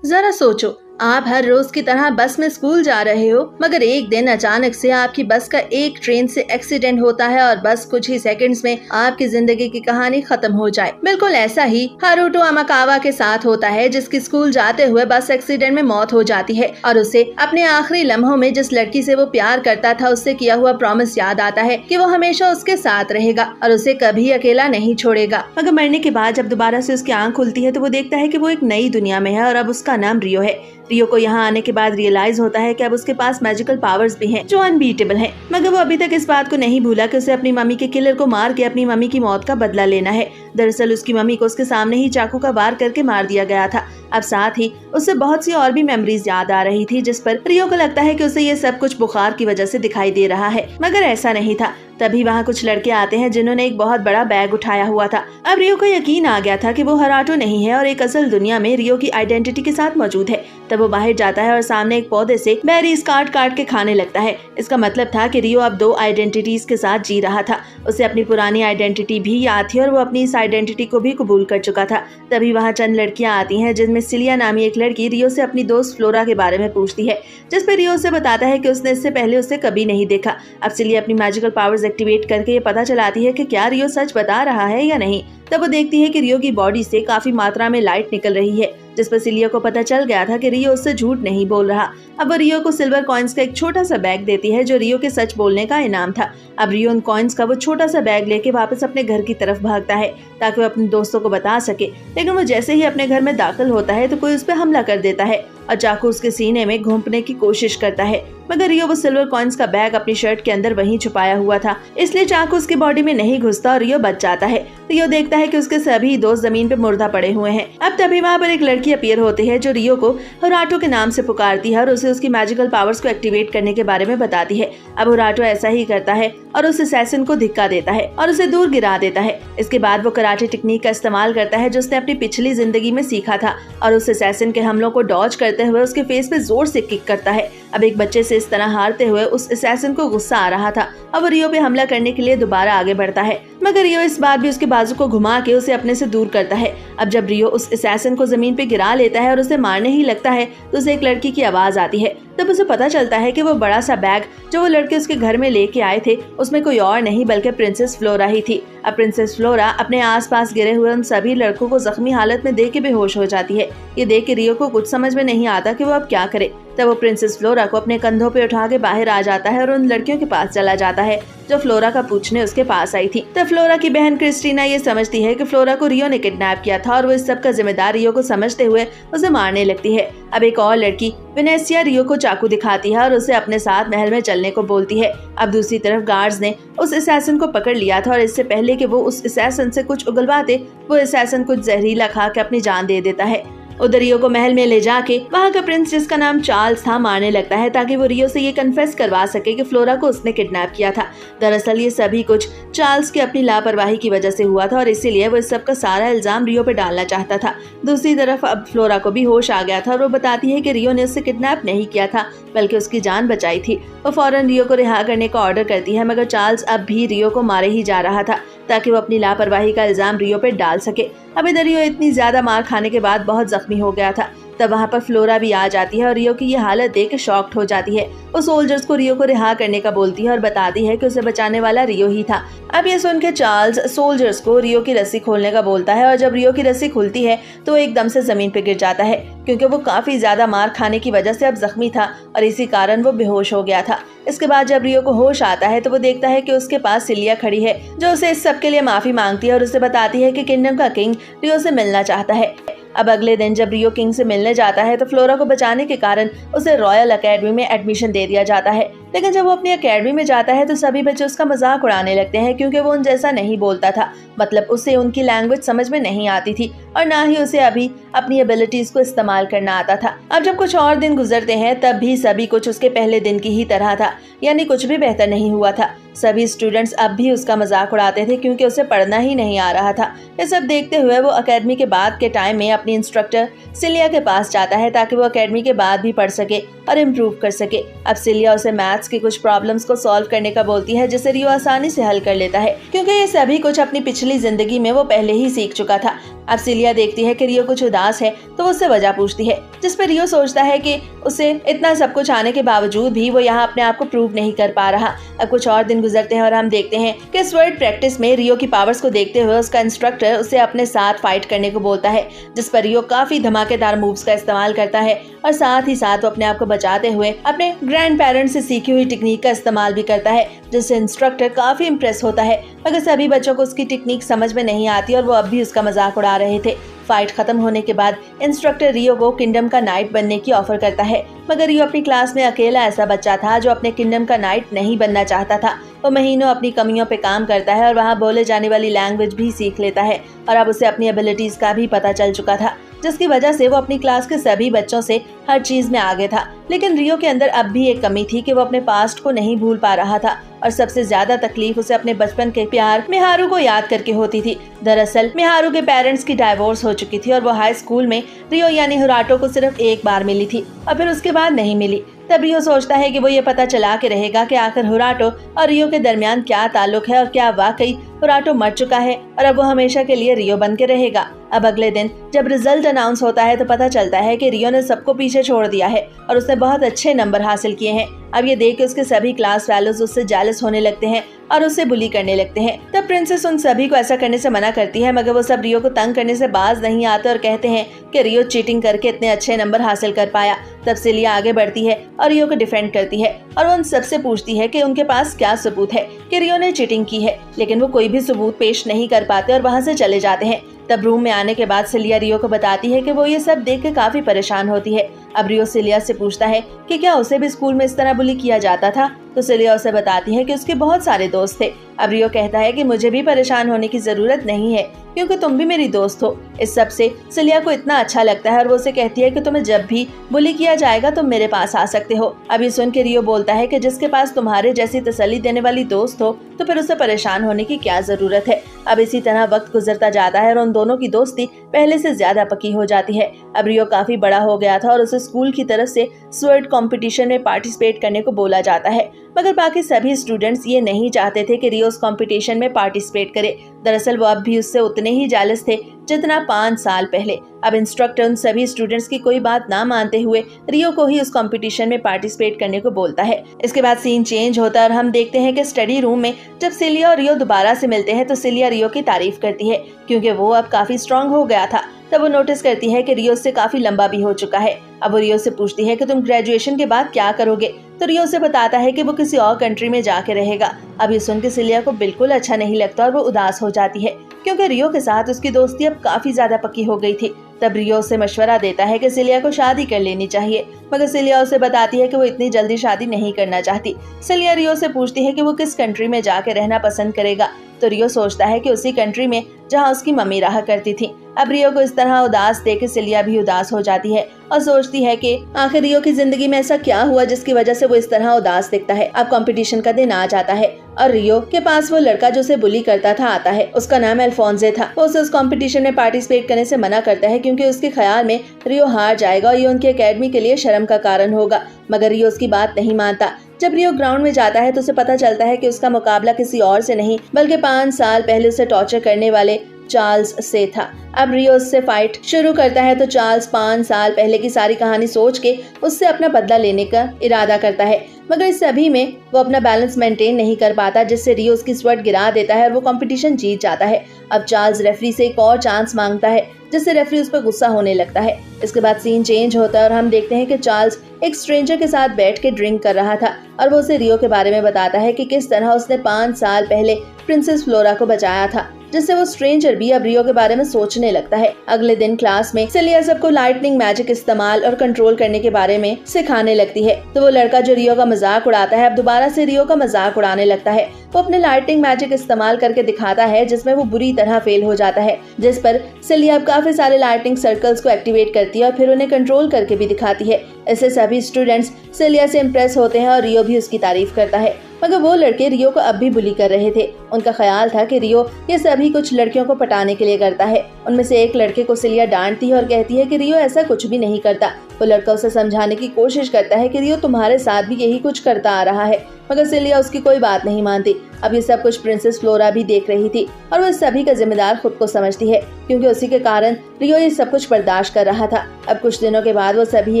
जरा सोचो, आप हर रोज की तरह बस में स्कूल जा रहे हो, मगर एक दिन अचानक से आपकी बस का एक ट्रेन से एक्सीडेंट होता है और बस कुछ ही सेकंड्स में आपकी जिंदगी की कहानी खत्म हो जाए। बिल्कुल ऐसा ही हारुतो अमाकावा के साथ होता है, जिसकी स्कूल जाते हुए बस एक्सीडेंट में मौत हो जाती है और उसे अपने आखिरी लम्हों में जिस लड़की से वो प्यार करता था उससे किया हुआ प्रॉमिस याद आता है कि वो हमेशा उसके साथ रहेगा और उसे कभी अकेला नहीं छोड़ेगा। मगर मरने के बाद जब दोबारा से उसकी आंख खुलती है तो वो देखता है कि वो एक नई दुनिया में है और अब उसका नाम रियो है। रियो को यहाँ आने के बाद रियलाइज होता है कि अब उसके पास मैजिकल पावर्स भी हैं जो अनबीटेबल हैं। मगर वो अभी तक इस बात को नहीं भूला कि उसे अपनी मम्मी के किलर को मार के अपनी मम्मी की मौत का बदला लेना है। दरअसल उसकी मम्मी को उसके सामने ही चाकू का वार करके मार दिया गया था। अब साथ ही उससे बहुत सी और भी मेमोरीज याद आ रही थी, जिस पर रियो को लगता है कि उसे ये सब कुछ बुखार की वजह से दिखाई दे रहा है, मगर ऐसा नहीं था। तभी वहाँ कुछ लड़के आते हैं जिन्होंने एक बहुत बड़ा बैग उठाया हुआ था। अब रियो को यकीन आ गया था कि वो हराटो नहीं है और एक असल दुनिया में रियो की आइडेंटिटी के साथ मौजूद है। तब वो बाहर जाता है और सामने एक पौधे से बेरीज काट काट के खाने लगता है। इसका मतलब था कि रियो अब दो आइडेंटिटीज के साथ जी रहा था। उसे अपनी पुरानी आइडेंटिटी भी याद थी और वो अपनी इस आइडेंटिटी को भी कबूल कर चुका था। तभी वहाँ चंद लड़कियाँ आती हैं, जिनमें सिलिया नामी एक लड़की रियो से अपनी दोस्त फ्लोरा के बारे में पूछती है, जिस पर रियो से बताता है कि उसने इससे पहले उसे कभी नहीं देखा। अब सिलिया अपनी मैजिकल पावर्स एक्टिवेट करके ये पता चलाती है कि क्या रियो सच बता रहा है या नहीं। तब वो देखती है कि रियो की बॉडी से काफी मात्रा में लाइट निकल रही है, जिस पर सिलिया को पता चल गया था कि रियो उससे झूठ नहीं बोल रहा। अब वो रियो को सिल्वर कॉइन्स का एक छोटा सा बैग देती है जो रियो के सच बोलने का इनाम था। अब रियो उन कॉइन्स का वो छोटा सा बैग लेके वापस अपने घर की तरफ भागता है ताकि वो अपने दोस्तों को बता सके। लेकिन वो जैसे ही अपने घर में दाखिल होता है तो कोई उस पर हमला कर देता है और चाकू उसके सीने में घोंपने की कोशिश करता है, मगर रियो वो सिल्वर कॉइन्स का बैग अपनी शर्ट के अंदर वहीं छुपाया हुआ था, इसलिए चाकू उसकी बॉडी में नहीं घुसता और रियो बच जाता है। रियो देखता है कि उसके सभी दोस्त जमीन पे मुर्दा पड़े हुए हैं। अब तभी वहाँ पर एक लड़की अपीयर होती है जो रियो को हुराटो के नाम से पुकारती है और उसे उसकी मैजिकल पावर्स को एक्टिवेट करने के बारे में बताती है। अब हुराटो ऐसा ही करता है और उस असैसिन को धिक्का देता है और उसे दूर गिरा देता है। इसके बाद वो कराटे टेक्निक का इस्तेमाल करता है जो उसने अपनी पिछली जिंदगी में सीखा था और उस असैसिन के हमलों को डॉज करते हुए उसके फेस पे जोर से किक करता है। अब एक बच्चे से इस तरह हारते हुए उस असैसिन को गुस्सा आ रहा था। अब रियो पे हमला करने के लिए दोबारा आगे बढ़ता है, मगर रियो इस बार भी उसके बाजू को घुमा के उसे अपने से दूर करता है। अब जब रियो उस असैसिन को जमीन पे गिरा लेता है और उसे मारने ही लगता है तो उसे एक लड़की की आवाज आती है। तब उसे पता चलता है कि वो बड़ा सा बैग जो वो लड़के उसके घर में लेके आए थे उसमें कोई और नहीं बल्कि प्रिंसेस फ्लोरा ही थी। अब प्रिंसेस फ्लोरा अपने आसपास गिरे हुए उन सभी लड़कों को जख्मी हालत में देख के बेहोश हो जाती है। ये देख के रियो को कुछ समझ में नहीं आता कि वो अब क्या करे। तब वो प्रिंसेस फ्लोरा को अपने कंधों पे उठा के बाहर आ जाता है और उन लड़कियों के पास चला जाता है जो फ्लोरा का पूछने उसके पास आई थी। तब फ्लोरा की बहन क्रिस्टीना ये समझती है कि फ्लोरा को रियो ने किडनैप किया था और वो इस सब का जिम्मेदार रियो को समझते हुए उसे मारने लगती है। अब एक और लड़की विनेसिया रियो को चाकू दिखाती है और उसे अपने साथ महल में चलने को बोलती है। अब दूसरी तरफ गार्ड्स ने उस असैसिन को पकड़ लिया था और इससे पहले कि वो उस असैसिन से कुछ उगलवाते वो असैसिन कुछ जहरीला खा के अपनी जान दे देता है। उधर रियो को महल में ले जाके वहाँ का प्रिंस जिसका नाम चार्ल्स था मारने लगता है ताकि वो रियो से ये कन्फेस करवा सके कि फ्लोरा को उसने किडनैप किया था। दरअसल ये सभी कुछ चार्ल्स की अपनी लापरवाही की वजह से हुआ था और इसीलिए वो इस सब का सारा इल्जाम रियो पे डालना चाहता था। दूसरी तरफ अब फ्लोरा को भी होश आ गया था और वो बताती है कि रियो ने उससे किडनैप नहीं किया था बल्कि उसकी जान बचाई थी। वो फौरन रियो को रिहा करने का ऑर्डर करती है, मगर चार्ल्स अब भी रियो को मारे ही जा रहा था ताकि वो अपनी लापरवाही का इल्जाम रियो पे डाल सके। अब इधर रियो इतनी ज्यादा मार खाने के बाद बहुत जख्मी हो गया था। तब वहाँ पर फ्लोरा भी आ जाती है और रियो की ये हालत देख के शॉक्ड हो जाती है। वो सोल्जर्स को रियो को रिहा करने का बोलती है और बताती है कि उसे बचाने वाला रियो ही था। अब ये सुन के चार्ल्स सोल्जर्स को रियो की रस्सी खोलने का बोलता है और जब रियो की रस्सी खुलती है तो एकदम से जमीन पे गिर जाता है क्योंकि वो काफी ज्यादा मार खाने की वजह से अब जख्मी था और इसी कारण वो बेहोश हो गया था। इसके बाद जब रियो को होश आता है तो वो देखता है कि उसके पास सिलिया खड़ी है जो उसे इस सब के लिए माफी मांगती है और उसे बताती है कि किंगडम का किंग रियो से मिलना चाहता है। अब अगले दिन जब रियो किंग से मिलने जाता है तो फ्लोरा को बचाने के कारण उसे रॉयल एकेडमी में एडमिशन दे दिया जाता है। लेकिन जब वो अपनी एकेडमी में जाता है तो सभी बच्चे उसका मजाक उड़ाने लगते हैं क्योंकि वो उन जैसा नहीं बोलता था, मतलब उसे उनकी लैंग्वेज समझ में नहीं आती थी और ना ही उसे अभी अपनी एबिलिटीज को इस्तेमाल करना आता था। अब जब कुछ और दिन गुजरते हैं तब भी सभी कुछ उसके पहले दिन की ही तरह था, यानी कुछ भी बेहतर नहीं हुआ था। सभी स्टूडेंट्स अब भी उसका मजाक उड़ाते थे क्योंकि उसे पढ़ना ही नहीं आ रहा था। ये सब देखते हुए वो एकेडमी के बाद के टाइम में अपनी इंस्ट्रक्टर सिलिया के पास जाता है ताकि वो एकेडमी के बाद भी पढ़ सके और इम्प्रूव कर सके। अब सिलिया उसे मैथ्स की कुछ प्रॉब्लम्स को सॉल्व करने का बोलती है जिसे रियो आसानी से हल कर लेता है क्योंकि ये सभी कुछ अपनी पिछली जिंदगी में वो पहले ही सीख चुका था। अब सिलिया देखती है कि रियो कुछ उदास है तो वो उससे वजह पूछती है, जिस पर रियो सोचता है कि उसे इतना सब कुछ आने के बावजूद भी वो यहाँ अपने आप को प्रूव नहीं कर पा रहा। अब कुछ और दिन गुजरते हैं और हम देखते हैं कि स्वर्ड प्रैक्टिस में रियो की पावर्स को देखते हुए उसका इंस्ट्रक्टर उसे अपने साथ फाइट करने को बोलता है, जिस पर रियो काफी धमाकेदार मूव्स का इस्तेमाल करता है और साथ ही साथ वो अपने आप को बचाते हुए अपने ग्रैंड पेरेंट्स से सीखी हुई टेक्निक का इस्तेमाल भी करता है, जिससे इंस्ट्रक्टर काफी इम्प्रेस होता है। मगर सभी बच्चों को उसकी टेक्निक समझ में नहीं आती और वो अब भी उसका मजाक उड़ा रहे थे। फाइट खत्म होने के बाद इंस्ट्रक्टर रियो को किंगडम का नाइट बनने की ऑफर करता है, मगर रियो अपनी क्लास में अकेला ऐसा बच्चा था जो अपने किंगडम का नाइट नहीं बनना चाहता था। वो महीनों अपनी कमियों पे काम करता है और वहाँ बोले जाने वाली लैंग्वेज भी सीख लेता है और अब उसे अपनी एबिलिटीज का भी पता चल चुका था, जिसकी वजह से वो अपनी क्लास के सभी बच्चों से हर चीज में आगे था। लेकिन रियो के अंदर अब भी एक कमी थी कि वो अपने पास्ट को नहीं भूल पा रहा था और सबसे ज्यादा तकलीफ उसे अपने बचपन के प्यार मिहारू को याद करके होती थी। दरअसल मिहारू के पेरेंट्स की डाइवोर्स हो चुकी थी और वो हाई स्कूल में रियो यानी हुराटो को सिर्फ एक बार मिली थी और फिर उसके बाद नहीं मिली। तब रियो सोचता है कि वो ये पता चला के रहेगा कि आखिर हुराटो और रियो के दरमियान क्या ताल्लुक है और क्या वाकई हुराटो मर चुका है और अब वो हमेशा के लिए रियो बन के रहेगा। अब अगले दिन जब रिजल्ट अनाउंस होता है तो पता चलता है कि रियो ने सबको पीछे छोड़ दिया है और उसने बहुत अच्छे नंबर हासिल किए हैं। अब ये देख के उसके सभी क्लास फेलोज उससे जेलस होने लगते हैं और उसे बुली करने लगते हैं। तब प्रिंसेस उन सभी को ऐसा करने से मना करती है, मगर वो सब रियो को तंग करने से बाज नहीं आते और कहते हैं कि रियो चीटिंग करके इतने अच्छे नंबर हासिल कर पाया। तब सिलिया आगे बढ़ती है और रियो को डिफेंड करती है और वो उन सबसे पूछती है कि उनके पास क्या सबूत है कि रियो ने चीटिंग की है, लेकिन वो कोई भी सबूत पेश नहीं कर पाते और वहाँ से चले जाते हैं। तब रूम में आने के बाद सिलिया रियो को बताती है कि वो ये सब देख के काफी परेशान होती है। अब रियो सिलिया से पूछता है कि क्या उसे भी स्कूल में इस तरह बुली किया जाता था, तो सिलिया उसे बताती है कि उसके बहुत सारे दोस्त थे। अब रियो कहता है कि मुझे भी परेशान होने की जरूरत नहीं है क्योंकि तुम भी मेरी दोस्त हो। इस सब से सिलिया को इतना अच्छा लगता है और वो उसे कहती है कि तुम्हें जब भी बुली किया जाएगा तुम मेरे पास आ सकते हो। अब ये सुन के रियो बोलता है कि जिसके पास तुम्हारे जैसी तसल्ली देने वाली दोस्त हो तो फिर उसे परेशान होने की क्या जरूरत है। अब इसी तरह वक्त गुजरता जाता है और उन दोनों की दोस्ती पहले से ज्यादा पक्की हो जाती है। अब रियो काफी बड़ा हो गया था और उसे स्कूल की तरफ से स्वर्ड कंपटीशन में पार्टिसिपेट करने को बोला जाता है, मगर बाकी सभी स्टूडेंट्स ये नहीं चाहते थे कि रियो उस कंपटीशन में पार्टिसिपेट करे। दरअसल वो अब भी उससे उतने ही जेलस थे जितना 5 साल पहले। अब इंस्ट्रक्टर उन सभी स्टूडेंट्स की कोई बात ना मानते हुए रियो को ही उस कंपटीशन में पार्टिसिपेट करने को बोलता है। इसके बाद सीन चेंज होता है और हम देखते हैं कि स्टडी रूम में जब सिलिया और रियो दोबारा से मिलते हैं तो सिलिया रियो की तारीफ करती है क्योंकि वो अब काफी स्ट्रांग हो गया था। तब वो नोटिस करती है कि रियो उससे काफी लंबा भी हो चुका है। अब वो रियो से पूछती है कि तुम ग्रेजुएशन के बाद क्या करोगे, तो रियो से बताता है कि वो किसी और कंट्री में जाके रहेगा। अब ये सुन के सिलिया को बिल्कुल अच्छा नहीं लगता और वो उदास हो जाती है क्योंकि रियो के साथ उसकी दोस्ती अब काफी ज्यादा पक्की हो गई थी। तब रियो उसे मशवरा देता है कि सिलिया को शादी कर लेनी चाहिए, मगर सिलिया उसे बताती है कि वो इतनी जल्दी शादी नहीं करना चाहती। सिलिया रियो से पूछती है कि वो किस कंट्री में जाके रहना पसंद करेगा, तो रियो सोचता है कि उसी कंट्री में जहाँ उसकी मम्मी रहा करती थी। अब रियो को इस तरह उदास देख सिलिया भी उदास हो जाती है और सोचती है कि आखिर रियो की जिंदगी में ऐसा क्या हुआ जिसकी वजह से वो इस तरह उदास दिखता है। अब कंपटीशन का दिन आ जाता है और रियो के पास वो लड़का जो उसे बुली करता था आता है। उसका नाम अल्फोंसे था। वो उसे उस कंपटीशन में पार्टिसिपेट करने से मना करता है क्योंकि उसके ख्याल में रियो हार जाएगा और ये उनकी एकेडमी के लिए शर्म का कारण होगा, मगर रियो उसकी बात नहीं मानता। जब रियो ग्राउंड में जाता है तो उसे पता चलता है कि उसका मुकाबला किसी और से नहीं बल्कि 5 साल पहले उसे टॉर्चर करने वाले चार्ल्स से था। अब रियो उससे फाइट शुरू करता है तो चार्ल्स 5 साल पहले की सारी कहानी सोच के उससे अपना बदला लेने का इरादा करता है, मगर इस सभी में वो अपना बैलेंस मेंटेन नहीं कर पाता जिससे रियो उसकी स्वर्ड गिरा देता है और वो कंपटीशन जीत जाता है। अब चार्ल्स रेफरी से एक और चांस मांगता है जिससे रेफरी उस पर गुस्सा होने लगता है। इसके बाद सीन चेंज होता है और हम देखते हैं कि चार्ल्स एक स्ट्रेंजर के साथ बैठ के ड्रिंक कर रहा था और वो उसे रियो के बारे में बताता है कि किस तरह उसने 5 साल पहले प्रिंसेस फ्लोरा को बचाया था। जिससे वो स्ट्रेंजर भी अब रियो के बारे में सोचने लगता है। अगले दिन क्लास में सिलिया सबको लाइटनिंग मैजिक इस्तेमाल और कंट्रोल करने के बारे में सिखाने लगती है। तो वो लड़का जो रियो का मजाक उड़ाता है अब दोबारा से रियो का मजाक उड़ाने लगता है। वो अपने लाइटनिंग मैजिक इस्तेमाल करके दिखाता है जिसमें वो बुरी तरह फेल हो जाता है, जिस पर सिलिया अब काफी सारे लाइटनिंग सर्कल्स को एक्टिवेट करती है और फिर उन्हें कंट्रोल करके भी दिखाती है। इससे सभी स्टूडेंट्स सिलिया से इम्प्रेस होते हैं और रियो भी उसकी तारीफ करता है। मगर वो लड़के रियो को अब भी बुली कर रहे थे। उनका ख्याल था कि रियो ये सभी कुछ लड़कियों को पटाने के लिए करता है। उनमें से एक लड़के को सिलिया डांटती है और कहती है कि रियो ऐसा कुछ भी नहीं करता। वो लड़का उसे समझाने की कोशिश करता है कि रियो तुम्हारे साथ भी यही कुछ करता आ रहा है, मगर सिलिया उसकी कोई बात नहीं मानती। अब ये सब कुछ प्रिंसेस फ्लोरा भी देख रही थी और वो इस सभी का जिम्मेदार खुद को समझती है, क्योंकि उसी के कारण रियो ये सब कुछ बर्दाश्त कर रहा था। अब कुछ दिनों के बाद वो सभी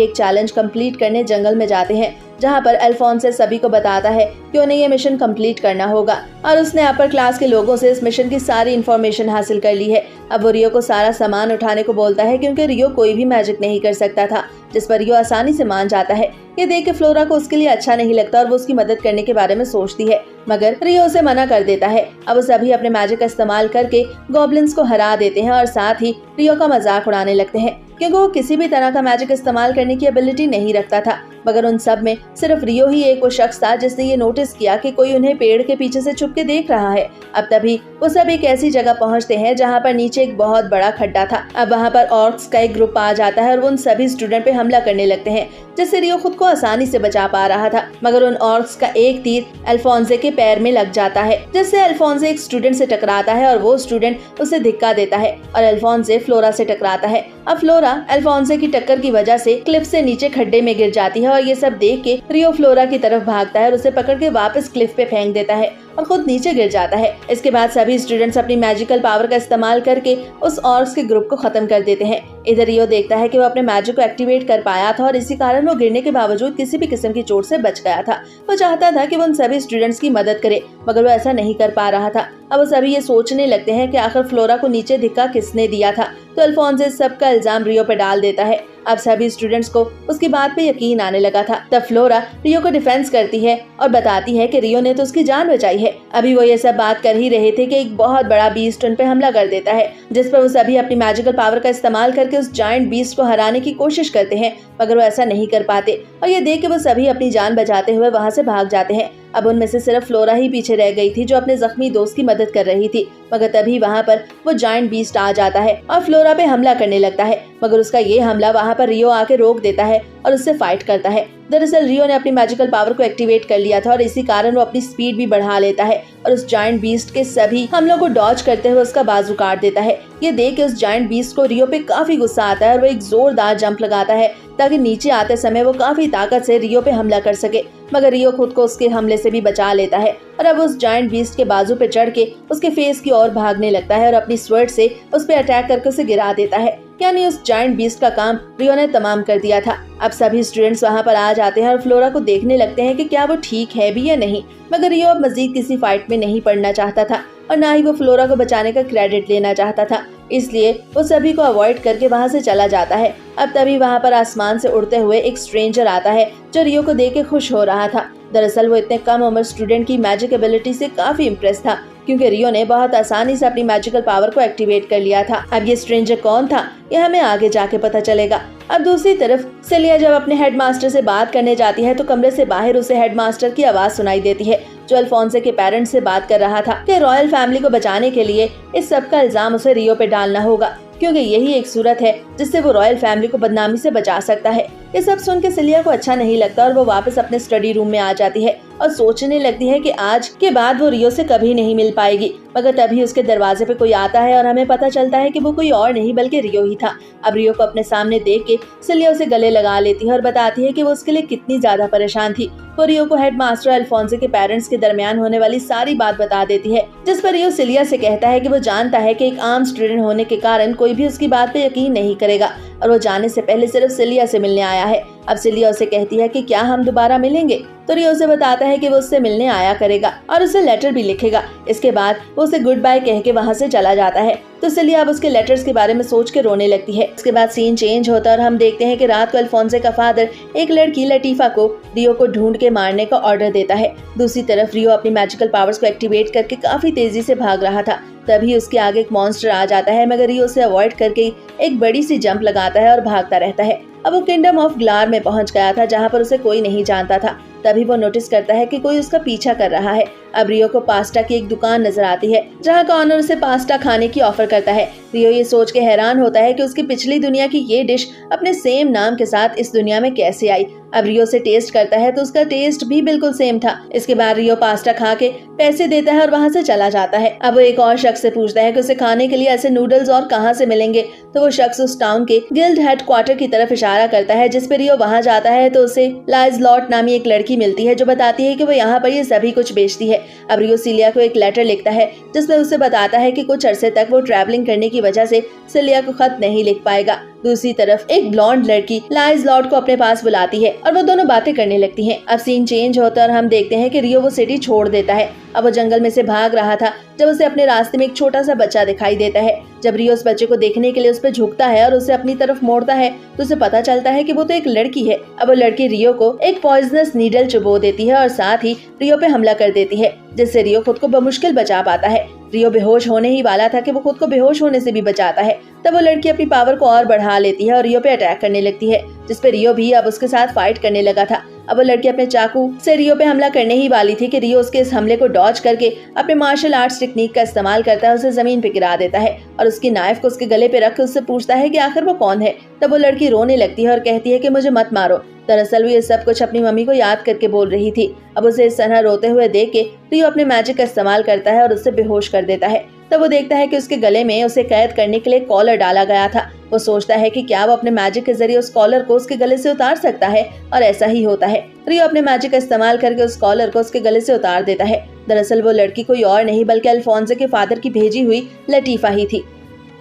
एक चैलेंज कंप्लीट करने जंगल में जाते हैं, जहाँ पर अल्फोंसे सभी को बताता है कि उन्हें ये मिशन कंप्लीट करना होगा और उसने अपर क्लास के लोगों से इस मिशन की सारी इन्फॉर्मेशन हासिल कर ली है। अब वो रियो को सारा सामान उठाने को बोलता है, क्योंकि रियो कोई भी मैजिक नहीं कर सकता था, जिस पर रियो आसानी से मान जाता है। ये देख के फ्लोरा को उसके लिए अच्छा नहीं लगता और वो उसकी मदद करने के बारे में सोचती है, मगर रियो उसे मना कर देता है। अब वो सभी अपने मैजिक का इस्तेमाल करके गॉब्लिन्स को हरा देते हैं और साथ ही रियो का मजाक उड़ाने लगते हैं, क्योंकि वो किसी भी तरह का मैजिक इस्तेमाल करने की एबिलिटी नहीं रखता था। मगर उन सब में सिर्फ रियो ही एक वो शख्स था जिसने ये नोटिस किया कि कोई उन्हें पेड़ के पीछे से छुप के देख रहा है। अब तभी वो सब एक ऐसी जगह पहुंचते हैं जहां पर नीचे एक बहुत बड़ा खड्डा था। अब वहां पर ऑर्क्स का एक ग्रुप आ जाता है और वो उन सभी स्टूडेंट पे हमला करने लगते हैं, जिससे रियो खुद को आसानी से बचा पा रहा था। मगर उन ऑर्क्स का एक तीर अल्फोंसे के पैर में लग जाता है, जिससे अल्फोंसे एक स्टूडेंट से टकराता है और वो स्टूडेंट उसे धिक्का देता है और अल्फोंसे फ्लोरा से टकराता है। अब फ्लोरा अल्फोंसे की टक्कर की वजह से क्लिफ से नीचे खड्डे में गिर जाती है और ये सब देख के रियो फ्लोरा की तरफ भागता है और उसे पकड़ के वापस क्लिफ पे फेंक देता है और खुद नीचे गिर जाता है। इसके बाद सभी स्टूडेंट्स अपनी मैजिकल पावर का इस्तेमाल करके उस ऑर्क्स के ग्रुप को खत्म कर देते हैं। इधर रियो देखता है कि वो अपने मैजिक को एक्टिवेट कर पाया था और इसी कारण वो गिरने के बावजूद किसी भी किस्म की चोट से बच गया था। वो चाहता था कि वो उन सभी स्टूडेंट्स की मदद करे, मगर वो ऐसा नहीं कर पा रहा था। अब वो सभी ये सोचने लगते हैं कि आखिर फ्लोरा को नीचे धिक्का किसने दिया था, तो अल्फोंसे सबका इल्जाम रियो पे डाल देता है। अब सभी स्टूडेंट्स को उसकी बात पे यकीन आने लगा था। तब फ्लोरा रियो को डिफेंस करती है और बताती है कि रियो ने तो उसकी जान बचाई है। अभी वो ये सब बात कर ही रहे थे कि एक बहुत बड़ा बीस्ट उन पे हमला कर देता है, जिस पर वो सभी अपनी मैजिकल पावर का इस्तेमाल करके उस जायंट बीस्ट को हराने की कोशिश करते हैं, मगर वो ऐसा नहीं कर पाते और ये देख के वो सभी अपनी जान बचाते हुए वहाँ से भाग जाते हैं। अब उनमें से सिर्फ फ्लोरा ही पीछे रह गई थी, जो अपने जख्मी दोस्त की मदद कर रही थी। मगर तभी वहाँ पर वो जायंट बीस्ट आ जाता है और फ्लोरा पे हमला करने लगता है, मगर उसका ये हमला वहाँ पर रियो आके रोक देता है और उससे फाइट करता है। दरअसल रियो ने अपनी मैजिकल पावर को एक्टिवेट कर लिया था और इसी कारण वो अपनी स्पीड भी बढ़ा लेता है और उस जायंट बीस्ट के सभी हमलों को डॉज करते हुए उसका बाजू काट देता है। ये देख के उस जायंट बीस्ट को रियो पे काफी गुस्सा आता है और वो एक जोरदार जंप लगाता है ताकि नीचे आते समय वो काफी ताकत से रियो पे हमला कर सके, मगर रियो खुद को उसके हमले से भी बचा लेता है और अब उस जायंट बीस्ट के बाजू पे चढ़ के उसके फेस की ओर भागने लगता है और अपनी स्वर्ड से उस पे अटैक करके उसे गिरा देता है। यानी उस जायंट बीस्ट का काम रियो ने तमाम कर दिया था। अब सभी स्टूडेंट्स वहाँ पर आ जाते हैं और फ्लोरा को देखने लगते हैं कि क्या वो ठीक है भी या नहीं, मगर रियो अब मजीद किसी फाइट में नहीं पड़ना चाहता था और ना ही वो फ्लोरा को बचाने का क्रेडिट लेना चाहता था, इसलिए वो सभी को अवॉइड करके वहाँ से चला जाता है। अब तभी वहाँ पर आसमान से उड़ते हुए एक स्ट्रेंजर आता है जो रियो को देख के खुश हो रहा था। दरअसल वो इतने कम उम्र स्टूडेंट की मैजिक एबिलिटी से काफी इम्प्रेस था, क्योंकि रियो ने बहुत आसानी से अपनी मैजिकल पावर को एक्टिवेट कर लिया था। अब ये स्ट्रेंजर कौन था ये हमें आगे जाके पता चलेगा। अब दूसरी तरफ सिलिया जब अपने हेडमास्टर से बात करने जाती है तो कमरे से बाहर उसे हेडमास्टर की आवाज सुनाई देती है, जो अल्फोंसे के पेरेंट्स से बात कर रहा था कि रॉयल फैमिली को बचाने के लिए इस सब का इल्जाम उसे रियो पे डालना होगा, क्योंकि यही एक सूरत है जिससे वो रॉयल फैमिली को बदनामी से बचा सकता है। ये सब सुन के सिलिया को अच्छा नहीं लगता और वो वापस अपने स्टडी रूम में आ जाती है और सोचने लगती है कि आज के बाद वो रियो से कभी नहीं मिल पाएगी। मगर तभी उसके दरवाजे पे कोई आता है और हमें पता चलता है कि वो कोई और नहीं बल्कि रियो ही था। अब रियो को अपने सामने देख के सिलिया उसे गले लगा लेती है और बताती है कि वो उसके लिए कितनी ज्यादा परेशान थी। वो रियो को हेडमास्टर अल्फोंसे के पेरेंट्स के दरमियान होने वाली सारी बात बता देती है, जिस पर रियो सिलिया से कहता है कि वो जानता है कि एक आम स्टूडेंट होने के कारण कोई भी उसकी बात पे यकीन नहीं करेगा और वो जाने से पहले सिर्फ सिलिया से मिलने आया आया है। अब सिलिया उसे कहती है कि क्या हम दोबारा मिलेंगे, तो रियो उसे बताता है कि वो उससे मिलने आया करेगा और उसे लेटर भी लिखेगा। इसके बाद वो उसे गुड बाय कह के वहाँ से चला जाता है। तो सिलिया अब उसके लेटर्स के बारे में सोच के रोने लगती है। इसके बाद सीन चेंज होता है और हम देखते हैं कि रात को अल्फोंसे का फादर एक लड़की लटीफा को रियो को ढूंढ के मारने का ऑर्डर देता है। दूसरी तरफ रियो अपनी मैजिकल पावर्स को एक्टिवेट करके काफी तेजी से भाग रहा था। तभी उसके आगे एक मॉन्स्टर आ जाता है, मगर रियो उसे अवॉइड करके एक बड़ी सी जंप लगाता है और भागता रहता है। अब वो किंगडम ऑफ ग्लार में पहुंच गया था, जहां पर उसे कोई नहीं जानता था। तभी वो नोटिस करता है कि कोई उसका पीछा कर रहा है। अब रियो को पास्ता की एक दुकान नजर आती है, जहां का ऑनर उसे पास्ता खाने की ऑफर करता है। रियो ये सोच के हैरान होता है कि उसकी पिछली दुनिया की ये डिश अपने सेम नाम के साथ इस दुनिया में कैसे आई। अब रियो से टेस्ट करता है तो उसका टेस्ट भी बिल्कुल सेम था। इसके बाद रियो पास्ता खा के पैसे देता है और वहाँ से चला जाता है। अब वो एक और शख्स से पूछता है कि उसे खाने के लिए ऐसे नूडल्स और कहाँ से मिलेंगे, तो वो शख्स उस टाउन के गिल्ड हेडक्वार्टर की तरफ इशारा करता है, जिस पे रियो वहाँ जाता है तो उसे लाइजलॉट नामी एक लड़की मिलती है, जो बताती है कि वो यहाँ पर ये सभी कुछ बेचती है। अब रियो सिलिया को एक लेटर लिखता है, जिसमें उसे बताता है कि कुछ अरसे तक वो ट्रैवलिंग करने की वजह से सिलिया को खत नहीं लिख पाएगा। दूसरी तरफ एक ब्लॉन्ड लड़की लाइजलॉट को अपने पास बुलाती है और वो दोनों बातें करने लगती हैं। अब सीन चेंज होता है और हम देखते हैं कि रियो वो सिटी छोड़ देता है। अब वो जंगल में से भाग रहा था, जब उसे अपने रास्ते में एक छोटा सा बच्चा दिखाई देता है। जब रियो उस बच्चे को देखने के लिए उस पर झुकता है और उसे अपनी तरफ मोड़ता है, तो उसे पता चलता है कि वो तो एक लड़की है। अब वो लड़की रियो को एक पॉइजनस नीडल चुबो देती है और साथ ही रियो पे हमला कर देती है, जिससे रियो खुद को बमुश्किल बचा पाता है। रियो बेहोश होने ही वाला था कि वो खुद को बेहोश होने से भी बचाता है। तब वो लड़की अपनी पावर को और बढ़ा लेती है और रियो पे अटैक करने लगती है, जिसपे रियो भी अब उसके साथ फाइट करने लगा था। अब वो लड़की अपने चाकू से रियो पे हमला करने ही वाली थी कि रियो उसके इस हमले को डॉज करके अपने मार्शल आर्ट्स टेक्निक का इस्तेमाल करता है, उसे जमीन पे गिरा देता है और उसकी नाइफ को उसके गले पे रख कर उससे पूछता है कि आखिर वो कौन है। तब वो लड़की रोने लगती है और कहती है कि मुझे मत मारो। दरअसल वो ये सब कुछ अपनी मम्मी को याद करके बोल रही थी। अब उसे इस तरह रोते हुए देख के रियो अपने मैजिक का इस्तेमाल करता है और उससे बेहोश कर देता है। तब वो देखता है कि उसके गले में उसे कैद करने के लिए कॉलर डाला गया था। वो सोचता है कि क्या वो अपने मैजिक के जरिए उस कॉलर को उसके गले से उतार सकता है, और ऐसा ही होता है। रियो अपने मैजिक का इस्तेमाल करके उस कॉलर को उसके गले से उतार देता है। दरअसल वो लड़की कोई और नहीं बल्कि अल्फोंसे के फादर की भेजी हुई लटीफा ही थी।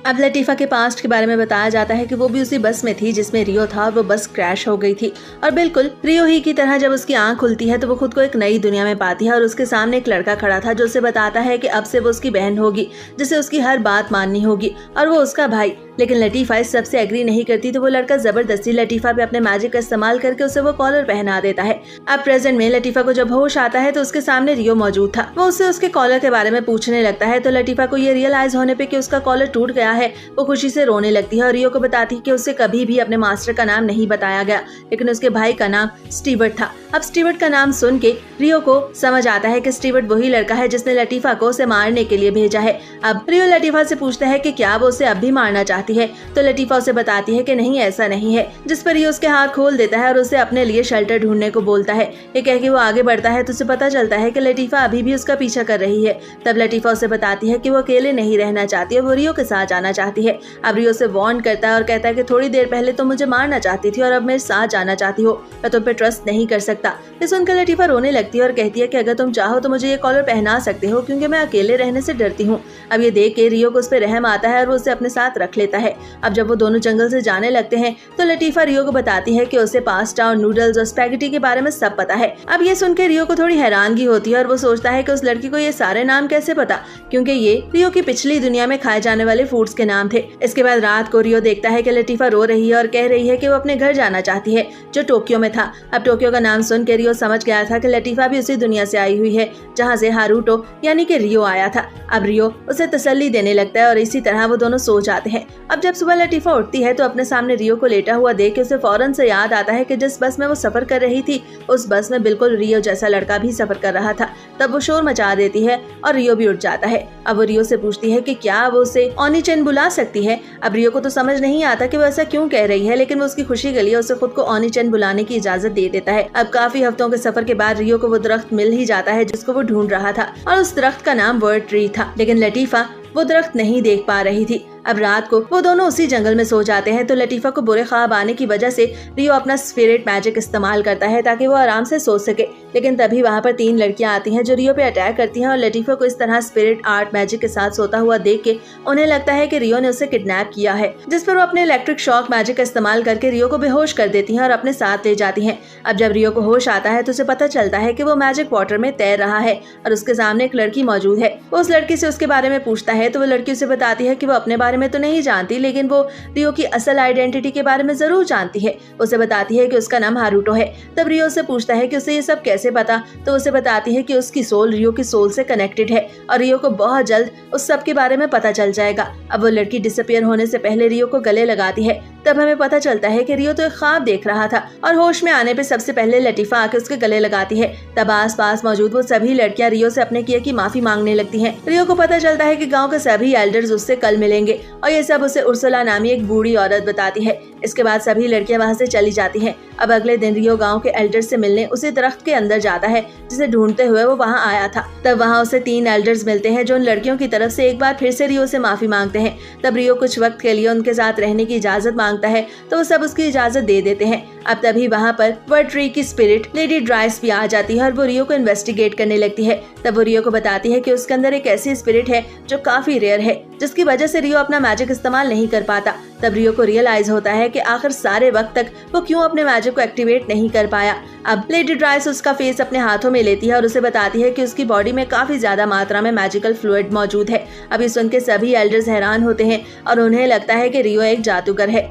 अब लटीफा के पास्ट के बारे में बताया जाता है कि वो भी उसी बस में थी जिसमें रियो था और वो बस क्रैश हो गई थी। और बिल्कुल रियो ही की तरह जब उसकी आंख खुलती है तो वो खुद को एक नई दुनिया में पाती है और उसके सामने एक लड़का खड़ा था, जो उसे बताता है कि अब से वो उसकी बहन होगी, जिसे उसकी हर बात माननी होगी, और वो उसका भाई। लेकिन लटीफा इस सबसे एग्री नहीं करती, तो वो लड़का जबरदस्ती लटीफा पे अपने मैजिक का इस्तेमाल करके उसे वो कॉलर पहना देता है। अब प्रेजेंट में लटीफा को जब होश आता है तो उसके सामने रियो मौजूद था। वो उससे उसके कॉलर के बारे में पूछने लगता है, तो लटीफा को ये रियलाइज होने पे कि उसका कॉलर टूट गया है, वो खुशी से रोने लगती है और रियो को बताती है कि उसे कभी भी अपने मास्टर का नाम नहीं बताया गया, लेकिन उसके भाई का नाम स्टीवर्ट था। अब स्टीवर्ट का नाम सुन के रियो को समझ आता है कि स्टीवर्ट वही लड़का है जिसने लटीफा को उसे मारने के लिए भेजा है। अब रियो लटीफा से पूछता है कि क्या वो उसे अब भी मारना चाहती है, तो लटीफा उसे बताती है कि नहीं, ऐसा नहीं है, जिस पर रियो उसके हाथ खोल देता है और उसे अपने लिए शेल्टर ढूंढने को बोलता है। ये कह के वो आगे बढ़ता है तो उसे पता चलता है कि लटीफा अभी भी उसका पीछा कर रही है। तब लटीफा उसे बताती है कि वो अकेले नहीं रहना चाहती है, वो रियो के साथ जाना चाहती है। अब रियो से वार्न करता है और कहता है कि थोड़ी देर पहले तो मुझे मारना चाहती थी और अब मेरे साथ जाना चाहती हो, मैं तुम पे ट्रस्ट नहीं कर सकता। ये सुनकर लटीफा रोने लगती है और कहती है कि अगर तुम चाहो तो मुझे ये कॉलर पहना सकते हो, क्योंकि मैं अकेले रहने से डरती हूँ। अब ये देख के रियो को उस पर रहम आता है और वो उसे अपने साथ रख लेता है। अब जब वो दोनों जंगल से जाने लगते हैं तो लटीफा रियो को बताती है कि उसे पास्ता और नूडल्स और स्पैगेटी के बारे में सब पता है। अब ये सुनकर रियो को थोड़ी हैरानगी होती है और वो सोचता है कि उस लड़की को ये सारे नाम कैसे पता, क्योंकि ये रियो की पिछली दुनिया में खाए जाने वाले फूड्स के नाम थे। इसके बाद रात को रियो देखता है कि लटीफा रो रही है और कह रही है कि वो अपने घर जाना चाहती है, जो टोक्यो में था। अब टोक्यो का नाम सुन के रियो समझ गया था कि लटीफा भी उसी दुनिया से आई हुई है जहाँ से हारूटो यानी कि रियो आया था। अब रियो उसे तसल्ली देने लगता है और इसी तरह वो दोनों सो जाते हैं। अब जब सुबह लटीफा उठती है तो अपने सामने रियो को लेटा हुआ देख के उसे फौरन से याद आता है कि जिस बस में वो सफर कर रही थी उस बस में बिल्कुल रियो जैसा लड़का भी सफर कर रहा था। तब वो शोर मचा देती है और रियो भी उठ जाता है। अब वो रियो से पूछती है कि क्या वो उसे ओनी-चैन बुला सकती है। अब रियो को तो समझ नहीं आता कि वो ऐसा क्यों कह रही है, लेकिन वो उसकी खुशी के लिए उसे खुद को ओनी-चैन बुलाने की इजाजत दे देता है। अब काफी हफ्तों के सफर के बाद रियो को वो दरख्त मिल ही जाता है जिसको वो ढूंढ रहा था, और उस दरख्त का नाम वर्ड ट्री था। लेकिन लटीफा वो दरख्त नहीं देख पा रही थी। अब रात को वो दोनों उसी जंगल में सो जाते हैं तो लतीफा को बुरे ख्वाब आने की वजह से रियो अपना स्पिरिट मैजिक इस्तेमाल करता है ताकि वो आराम से सो सके। लेकिन तभी वहाँ पर 3 लड़कियां आती हैं जो रियो पे अटैक करती हैं और लतीफा को इस तरह स्पिरिट आर्ट मैजिक के साथ सोता हुआ देख के उन्हें लगता है कि रियो ने उसे किडनैप किया है, जिस पर वो अपने इलेक्ट्रिक शॉक मैजिक का इस्तेमाल करके रियो को बेहोश कर देती हैं और अपने साथ ले जाती हैं। अब जब रियो को होश आता है तो उसे पता चलता है कि वो मैजिक वाटर में तैर रहा है और उसके सामने एक लड़की मौजूद है। वो उस लड़की से उसके बारे में पूछता है तो वो लड़की उसे बताती है कि वो अपने बारे में तो नहीं जानती लेकिन वो रियो की असल आइडेंटिटी के बारे में जरूर जानती है। उसे बताती है कि उसका नाम हारूटो है। तब रियो से पूछता है कि उसे ये सब कैसे पता, तो उसे बताती है कि उसकी सोल रियो की सोल से कनेक्टेड है और रियो को बहुत जल्द उस सब के बारे में पता चल जाएगा। अब वो लड़की डिसअपियर होने से पहले रियो को गले लगाती है। तब हमें पता चलता है कि रियो तो एक ख्वाब देख रहा था और होश में आने पे सबसे पहले लतीफा आके उसके गले लगाती है। तब आसपास मौजूद वो सभी लड़कियां रियो से अपने किए की माफी मांगने लगती हैं। रियो को पता चलता है कि गांव के सभी एल्डर्स उससे कल मिलेंगे और ये सब उसे उर्सुला नामी एक बूढ़ी औरत बताती है। इसके बाद सभी लड़कियां वहां से चली जाती हैं। अब अगले दिन रियो गांव के एल्डर्स से मिलने उसी दरख्त के अंदर जाता है जिसे ढूंढते हुए वो वहां आया था। तब वहां उसे 3 एल्डर्स मिलते हैं जो उन लड़कियों की तरफ से एक बार फिर से रियो से माफी मांगते हैं। तब रियो कुछ वक्त के लिए उनके साथ रहने की इजाजत मांगता है तो वो सब उसकी इजाजत दे देते हैं। अब तभी वहाँ पर वर्ड ट्री की स्पिरिट लेडी ड्राइस भी आ जाती है और वो रियो को इन्वेस्टिगेट करने लगती है। तब वो रियो को बताती है कि उसके अंदर एक ऐसी स्पिरिट है जो काफी रेयर है जिसकी वजह से रियो अपना मैजिक इस्तेमाल नहीं कर पाता। तब रियो को रियलाइज होता है कि आखिर सारे वक्त तक वो क्यों अपने मैजिक को एक्टिवेट नहीं कर पाया। अब लेडी ड्राइस उसका फेस अपने हाथों में लेती है और उसे बताती है कि उसकी बॉडी में काफी ज्यादा मात्रा में मैजिकल फ्लूइड मौजूद है। अब ये सुन के सभी एल्डर्स हैरान होते हैं और उन्हें लगता है कि रियो एक जादूगर है।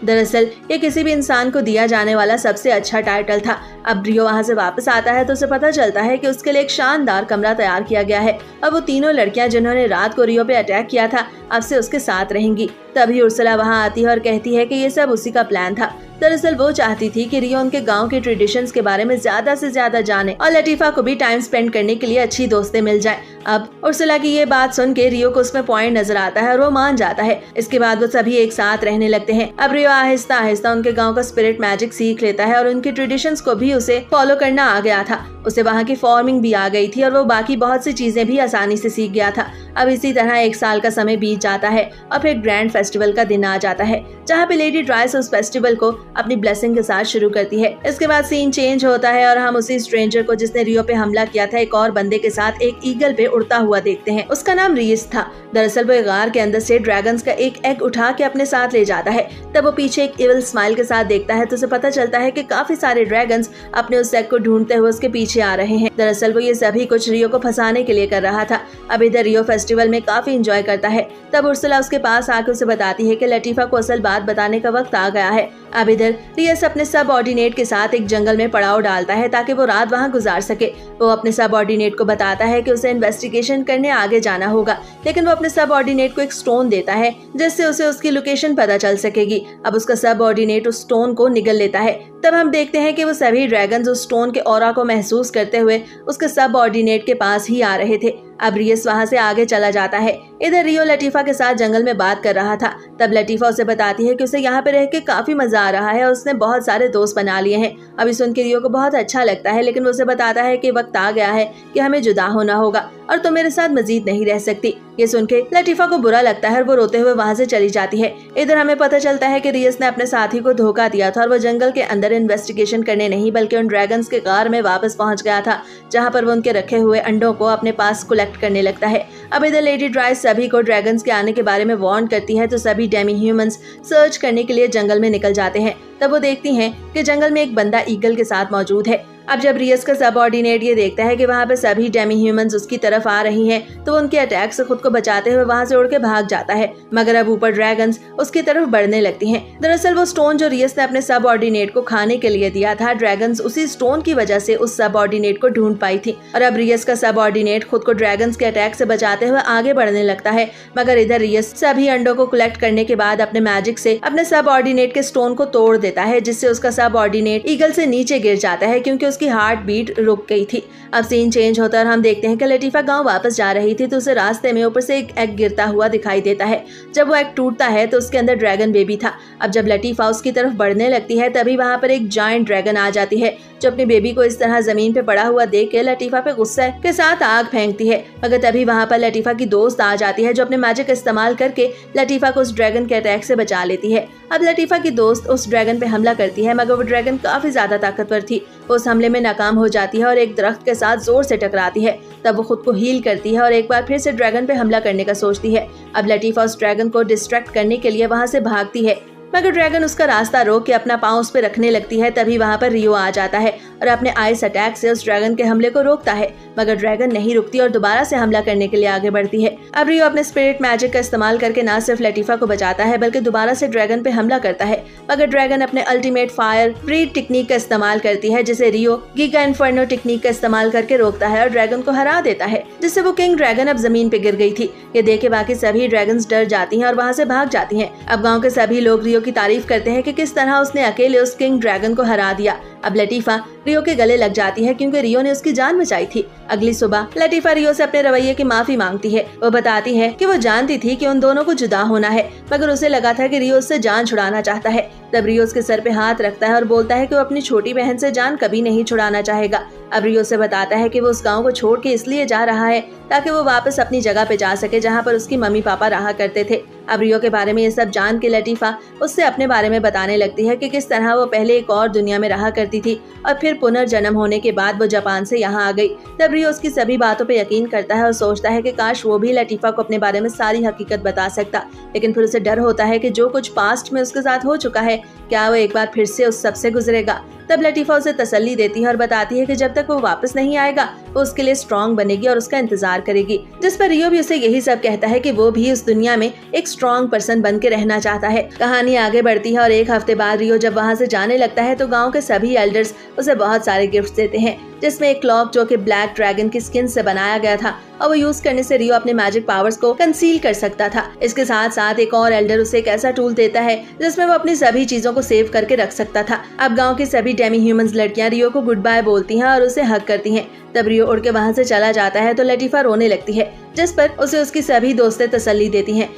दरअसल ये किसी भी इंसान को दिया जाने वाला सबसे अच्छा टाइटल था। अब रियो वहाँ से वापस आता है तो उसे पता चलता है कि उसके लिए एक शानदार कमरा तैयार किया गया है। अब वो तीनों लड़कियां जिन्होंने रात को रियो पे अटैक किया था अब से उसके साथ रहेंगी। तभी उर्सुला वहाँ आती है और कहती है कि ये सब उसी का प्लान था। दरअसल वो चाहती थी कि रियो उनके गांव के ट्रेडिशंस के बारे में ज्यादा से ज्यादा जाने और लतीफा को भी टाइम स्पेंड करने के लिए अच्छी दोस्तें मिल जाएं। अब उर्सुला की ये बात सुन के रियो को उसमें पॉइंट नजर आता है और वो मान जाता है। इसके बाद वो सभी एक साथ रहने लगते हैं। अब रियो आहिस्ता आहिस्ता उनके गांव का स्पिरिट मैजिक सीख लेता है और उनके ट्रेडिशंस को भी उसे फॉलो करना आ गया था। उसे वहाँ की फार्मिंग भी आ गई थी और वो बाकी बहुत सी चीजें भी आसानी से सीख गया था। अब इसी तरह 1 साल का समय बीत जाता है और फिर ग्रैंड फेस्टिवल का दिन आ जाता है जहाँ पे लेडी ड्राइस उस फेस्टिवल को अपनी ब्लेसिंग के साथ शुरू करती है। इसके बाद सीन चेंज होता है और हम उसी स्ट्रेंजर को जिसने रियो पे हमला किया था एक और बंदे के साथ एक ईगल पे उड़ता हुआ देखते हैं। उसका नाम रीस था। दरअसल वो गार के अंदर से ड्रैगन्स का एक एग उठा के अपने साथ ले जाता है। तब वो पीछे एक इविल स्माइल के साथ देखता है तो उसे पता चलता है कि काफी सारे ड्रैगन्स अपने उस एग को ढूंढते हुए उसके पीछे आ रहे हैं। दरअसल वो ये सभी कुछ रियो को फंसाने के लिए कर रहा था। अब इधर रियो फेस्टिवल में काफी इंजॉय करता है। तब उर्सुला उसके पास आके उसे बताती है कि लतीफा को असल बात बताने का वक्त आ गया है। अब इधर रियस अपने सब ऑर्डिनेट के साथ एक जंगल में पड़ाव डालता है ताकि वो रात वहाँ गुजार सके। वो अपने सब ऑर्डिनेट को बताता है कि उसे इन्वेस्टिगेशन करने आगे जाना होगा, लेकिन वो अपने सब ऑर्डिनेट को एक स्टोन देता है जिससे उसे उसकी लोकेशन पता चल सकेगी। अब उसका सब ऑर्डिनेट उस स्टोन को निगल लेता है। तब हम देखते हैं कि वो सभी ड्रैगन्स उस स्टोन के ऑरा को महसूस करते हुए उसके सब ऑर्डिनेट के पास ही आ रहे थे। अब रियस वहाँ से आगे चला जाता है। इधर रियो लतीफा के साथ जंगल में बात कर रहा था। तब लतीफा उसे बताती है कि उसे यहाँ पे रह के काफी मजा आ रहा है और उसने बहुत सारे दोस्त बना लिए हैं। अभी सुन के रियो को बहुत अच्छा लगता है, लेकिन वो उसे बताता है कि वक्त आ गया है कि हमें जुदा होना होगा और तुम मेरे साथ मजीद नहीं रह सकती। ये सुन के लतीफा को बुरा लगता है और वो रोते हुए वहाँ से चली जाती है। इधर हमें पता चलता है कि रियस ने अपने साथी को धोखा दिया था और वो जंगल के अंदर इन्वेस्टिगेशन करने नहीं बल्कि उन ड्रैगन्स के गार में वापस पहुंच गया था, जहाँ पर वो उनके रखे हुए अंडों को अपने पास कलेक्ट करने लगता है। अब इधर लेडी ड्राइस सभी को ड्रैगन्स के आने के बारे में वार्न करती है तो सभी डेमी ह्यूमंस सर्च करने के लिए जंगल में निकल जाते हैं। तब वो देखती हैं कि जंगल में एक बंदा ईगल के साथ मौजूद है। अब जब रियस का सबऑर्डिनेट ये देखता है कि वहाँ पे सभी डेमी ह्यूमंस उसकी तरफ आ रही हैं, तो वो उनके अटैक से खुद को बचाते हुए वहाँ से उड़ के भाग जाता है। मगर अब ऊपर ड्रैगन्स उसकी तरफ बढ़ने लगती हैं। दरअसल वो स्टोन जो रियस ने अपने सबऑर्डिनेट को खाने के लिए दिया था, ड्रैगन्स उसी स्टोन की वजह से उस सबऑर्डिनेट को ढूंढ पाई थी। और अब रियस का सबऑर्डिनेट खुद को ड्रैगन्स के अटैक से बचाते हुए आगे बढ़ने लगता है। मगर इधर रियस सभी अंडों को कलेक्ट करने के बाद अपने मैजिक से अपने सबऑर्डिनेट के स्टोन को तोड़ देता है, जिससे उसका सबऑर्डिनेट ईगल से नीचे गिर जाता है, क्योंकि उसकी हार्ट बीट रुक गई थी। अब सीन चेंज होता है और हम देखते हैं कि लतीफा गांव वापस जा रही थी तो उसे रास्ते में ऊपर से एक एग गिरता हुआ दिखाई देता है। जब वो एग टूटता है तो उसके अंदर ड्रैगन बेबी था। अब जब लतीफा उसकी तरफ बढ़ने लगती है तभी वहाँ पर एक जायंट ड्रैगन आ जाती है जो अपने बेबी को इस तरह जमीन पे पड़ा हुआ देख के लतीफा पे गुस्से के साथ आग फेंकती है। मगर तभी वहाँ पर लतीफा की दोस्त आ जाती है जो अपने मैजिक इस्तेमाल करके लतीफा को उस ड्रैगन के अटैक से बचा लेती है। अब लतीफा की दोस्त उस ड्रैगन पे हमला करती है मगर वो ड्रैगन काफी ज्यादा ताकतवर थी। वो उस हमले में नाकाम हो जाती है और एक दरख्त के साथ जोर से टकराती है। तब वो खुद को हील करती है और एक बार फिर से ड्रैगन पे हमला करने का सोचती है। अब लतीफा उस ड्रैगन को डिस्ट्रैक्ट करने के लिए वहाँ से भागती है मगर ड्रैगन उसका रास्ता रोक के अपना पाँव उस पे रखने लगती है। तभी वहाँ पर रियो आ जाता है और अपने आइस अटैक से उस ड्रैगन के हमले को रोकता है मगर ड्रैगन नहीं रुकती और दोबारा से हमला करने के लिए आगे बढ़ती है। अब रियो अपने स्पिरिट मैजिक का इस्तेमाल करके न सिर्फ लतीफा को बचाता है बल्कि दोबारा से ड्रैगन पे हमला करता है मगर ड्रैगन अपने अल्टीमेट फायर ब्रीड टेक्निक का इस्तेमाल करती है जिसे रियो गीगा इन्फर्नो टेक्निक का इस्तेमाल करके रोकता है और ड्रैगन को हरा देता है जिससे वो किंग ड्रैगन अब जमीन पे गिर गई थी। ये देख के बाकी सभी ड्रैगन्स डर जाती हैं और वहाँ से भाग जाती हैं। अब गाँव के सभी लोग रियो की तारीफ करते हैं कि किस तरह उसने अकेले उस किंग ड्रैगन को हरा दिया। अब लतीफा रियो के गले लग जाती है क्योंकि रियो ने उसकी जान बचाई थी। अगली सुबह लतीफा रियो से अपने रवैये की माफी मांगती है। वो बताती है कि वो जानती थी कि उन दोनों को जुदा होना है मगर उसे लगा था कि रियो उससे जान छुड़ाना चाहता है। तब रियो उसके सर पे हाथ रखता है और बोलता है कि वो अपनी छोटी बहन से जान कभी नहीं छुड़ाना चाहेगा। अब रियो से बताता है कि वो उस गांव को छोड़ के इसलिए जा रहा है ताकि वो वापस अपनी जगह पे जा सके जहाँ पर उसकी मम्मी पापा रहा करते थे। अब रियो के बारे में ये सब जान के लतीफा उससे अपने बारे में बताने लगती है कि किस तरह वो पहले एक और दुनिया में रहा करती थी और फिर पुनर्जन्म होने के बाद वो जापान से यहाँ आ गई। तब रियो उसकी सभी बातों पे यकीन करता है और सोचता है कि काश वो भी लतीफा को अपने बारे में सारी हकीकत बता सकता, लेकिन फिर उसे डर होता है कि जो कुछ पास्ट में उसके साथ हो चुका है क्या वो एक बार फिर से उस सब से गुजरेगा। तब लतीफा उसे तसल्ली देती है और बताती है कि जब तक वो वापस नहीं आएगा वो उसके लिए स्ट्रॉन्ग बनेगी और उसका इंतजार करेगी। जिस पर रियो भी उसे यही सब कहता है कि वो भी उस दुनिया में एक स्ट्रॉन्ग पर्सन बन के रहना चाहता है। कहानी आगे बढ़ती है और एक हफ्ते बाद रियो जब वहाँ से जाने लगता है तो गाँव के सभी एल्डर्स उसे बहुत सारे गिफ्ट देते हैं जिसमें एक क्लॉक जो कि ब्लैक ड्रैगन की स्किन से बनाया गया था और वो यूज करने से रियो अपने मैजिक पावर्स को कंसील कर सकता था। इसके साथ साथ एक और एल्डर उसे एक ऐसा टूल देता है जिसमें वो अपनी सभी चीजों को सेव करके रख सकता था। अब गांव की सभी डेमी ह्यूमंस लड़कियां रियो को गुड बाय बोलती हैं और उसे हग करती हैं। तब रियो उड़ के वहाँ से चला जाता है तो लतीफा रोने लगती है जिस पर उसे उसकी सभी दोस्तें तसल्ली देती हैं।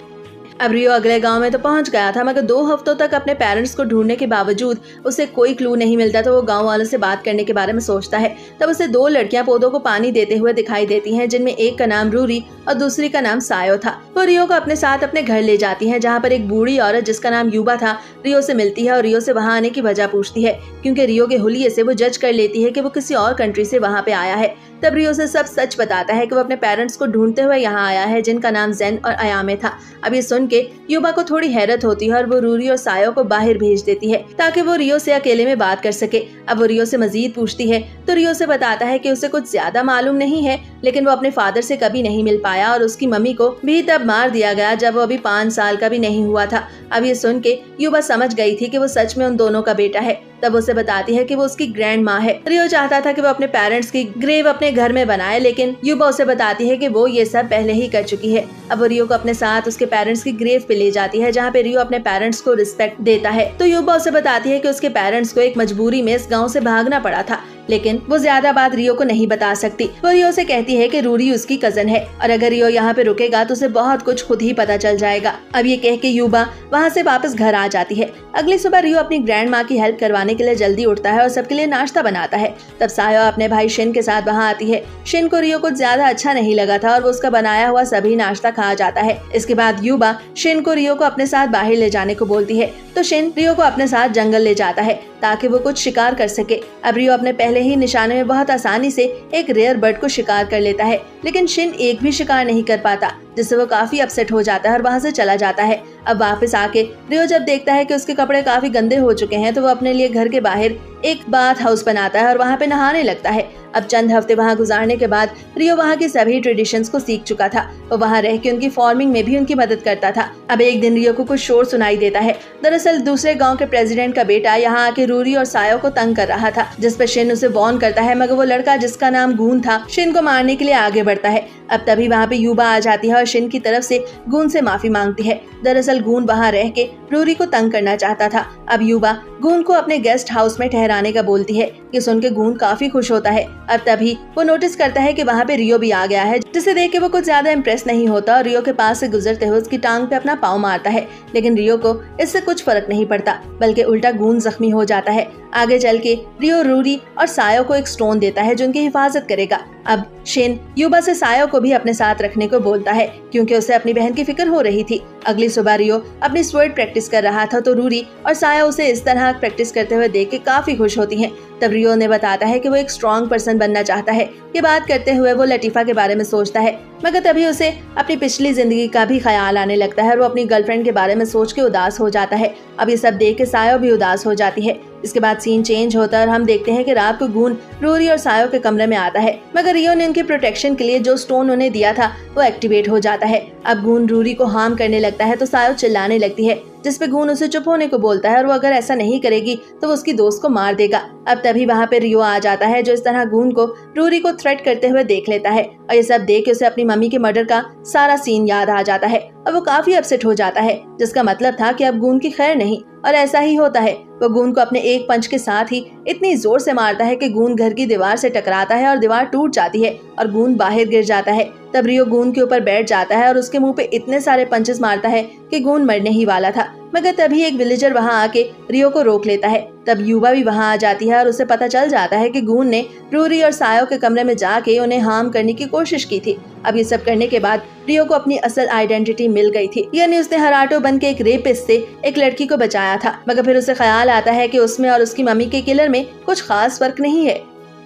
अब रियो अगले गांव में तो पहुंच गया था मगर 2 हफ्तों तक अपने पेरेंट्स को ढूंढने के बावजूद उसे कोई क्लू नहीं मिलता तो वो गांव वालों से बात करने के बारे में सोचता है। तब उसे 2 लड़कियां पौधों को पानी देते हुए दिखाई देती हैं जिनमें एक का नाम रूरी और दूसरी का नाम सायो था। वो रियो को अपने साथ अपने घर ले जाती हैं जहाँ पर एक बूढ़ी औरत जिसका नाम यूबा था रियो से मिलती है और रियो से वहाँ आने की वजह पूछती है क्योंकि रियो के हुलिये से वो जज कर लेती है कि वो किसी और कंट्री से वहाँ पे आया है। तब रियो से सब सच बताता है कि वो अपने पेरेंट्स को ढूंढते हुए यहाँ आया है जिनका नाम जेन और अयामे था। अब ये सुन के युबा को थोड़ी हैरत होती है और वो रूरी और सायो को बाहर भेज देती है ताकि वो रियो से अकेले में बात कर सके। अब वो रियो से मजीद पूछती है तो रियो से बताता है कि उसे कुछ ज्यादा मालूम नहीं है लेकिन वो अपने फादर से कभी नहीं मिल पाया और उसकी मम्मी को भी तब मार दिया गया जब वो अभी 5 साल का भी नहीं हुआ था। अब ये सुन के युबा समझ गई थी कि वो सच में उन दोनों का बेटा है। तब उसे बताती है कि वो उसकी ग्रैंड माँ है। रियो चाहता था कि वो अपने पेरेंट्स की ग्रेव अपने घर में बनाए लेकिन युबा उसे बताती है कि वो ये सब पहले ही कर चुकी है। अब वो रियो को अपने साथ उसके पेरेंट्स की ग्रेव पे ले जाती है जहाँ पे रियो अपने पेरेंट्स को रिस्पेक्ट देता है। तो युबा उसे बताती है कि उसके पेरेंट्स को एक मजबूरी में इस गाँव से भागना पड़ा था लेकिन वो ज्यादा बात रियो को नहीं बता सकती। वो रियो से कहती है कि रूरी उसकी कजन है और अगर रियो यहाँ पे रुकेगा तो उसे बहुत कुछ खुद ही पता चल जाएगा। अब ये कह के युबा वहाँ से वापस घर आ जाती है। अगली सुबह रियो अपनी ग्रैंड माँ की हेल्प करवाने के लिए जल्दी उठता है और सबके लिए नाश्ता बनाता है। तब सायो अपने भाई शिन के साथ वहाँ आती है। शिन को रियो कुछ ज्यादा अच्छा नहीं लगा था और वो उसका बनाया हुआ सभी नाश्ता खा जाता है। इसके बाद युबा शिन को रियो को अपने साथ बाहर ले जाने को बोलती है तो शिन रियो को अपने साथ जंगल ले जाता है ताकि वो कुछ शिकार कर सके। अब रियो अपने पहले ही निशाने में बहुत आसानी से एक रेयर बर्ड को शिकार कर लेता है लेकिन शिन एक भी शिकार नहीं कर पाता जिससे वो काफी अपसेट हो जाता है और वहाँ से चला जाता है। अब वापस आके रियो जब देखता है कि उसके कपड़े काफी गंदे हो चुके हैं तो वो अपने लिए घर के बाहर एक बाथ हाउस बनाता है और वहाँ पे नहाने लगता है। अब चंद हफ्ते वहाँ गुजारने के बाद रियो वहाँ की सभी ट्रेडिशंस को सीख चुका था। वो वहाँ रह के उनकी फार्मिंग में भी उनकी मदद करता था। अब एक दिन रियो को कुछ शोर सुनाई देता है। दरअसल दूसरे गांव के प्रेसिडेंट का बेटा यहाँ आके रूरी और सायो को तंग कर रहा था जिस पर शिन उसे वार्न करता है मगर वो लड़का जिसका नाम गून था शिन को मारने के लिए आगे बढ़ता है। अब तभी वहाँ पे युवा आ जाती है और शिन की तरफ से गून से माफी मांगती है। दरअसल गून वहाँ रह के रूरी को तंग करना चाहता था। अब युवा गून को अपने गेस्ट हाउस में ठहराने का बोलती है। ये सुन के गून काफी खुश होता है। अब तभी वो नोटिस करता है कि वहाँ पे रियो भी आ गया है, जिसे देख के वो कुछ ज्यादा इम्प्रेस नहीं होता और रियो के पास से गुजरते हुए उसकी टांग पे अपना पाँव मारता है। लेकिन रियो को इससे कुछ फर्क नहीं पड़ता, बल्कि उल्टा गून जख्मी हो जाता है। आगे चल के रियो रूरी और सायो को एक स्टोन देता है जो उनकी हिफाजत करेगा। अब शिन युवा से सायो को भी अपने साथ रखने को बोलता है, क्योंकि उसे अपनी बहन की फिक्र हो रही थी। अगली सुबह रियो अपनी स्वर्ड प्रैक्टिस कर रहा था तो रूरी और सायो उसे इस तरह प्रैक्टिस करते हुए देख के काफी खुश होती हैं। तब रियो ने बताता है कि वो एक स्ट्रॉन्ग पर्सन बनना चाहता है। ये बात करते हुए वो लतीफा के बारे में सोचता है, मगर तभी उसे अपनी पिछली जिंदगी का भी ख्याल आने लगता है और वो अपनी गर्लफ्रेंड के बारे में सोच के उदास हो जाता है। अब ये सब देख के सायो भी उदास हो जाती है। इसके बाद सीन चेंज होता है और हम देखते हैं कि रात को गून रूरी और सायो के कमरे में आता है, मगर रियो ने उनके प्रोटेक्शन के लिए जो स्टोन उन्हें दिया था वो एक्टिवेट हो जाता है। अब गून रूरी को हार्म करने लगता है तो सायो चिल्लाने लगती है, जिस पे गून उसे चुप होने को बोलता है और वो अगर ऐसा नहीं करेगी तो वो उसकी दोस्त को मार देगा। अब तभी वहाँ पे रियो आ जाता है, जो इस तरह गून को रूरी को थ्रेट करते हुए देख लेता है और ये सब देख के उसे अपनी मम्मी के मर्डर का सारा सीन याद आ जाता है और वो काफी अपसेट हो जाता है, जिसका मतलब था कि अब गून की खैर नहीं। और ऐसा ही होता है। वो गून को अपने एक पंच के साथ ही इतनी जोर से मारता है कि गून घर की दीवार से टकराता है और दीवार टूट जाती है और गून बाहर गिर जाता है। तब रियो गून के ऊपर बैठ जाता है और उसके मुंह पे इतने सारे पंचेस मारता है कि गून मरने ही वाला था। मगर तभी एक विलेजर वहां आके रियो को रोक लेता है। तब युवा भी वहां आ जाती है और उसे पता चल जाता है कि गून ने रूरी और सायो के कमरे में जाके उन्हें हार्म करने की कोशिश की थी। अब ये सब करने के बाद रियो को अपनी असल आइडेंटिटी मिल गई थी, यानी उसने हराटो बन के एक रेपिस्ट से एक लड़की को बचाया था। मगर फिर उसे ख्याल आता है कि उसमें और उसकी मम्मी के किलर में कुछ खास फर्क नहीं है,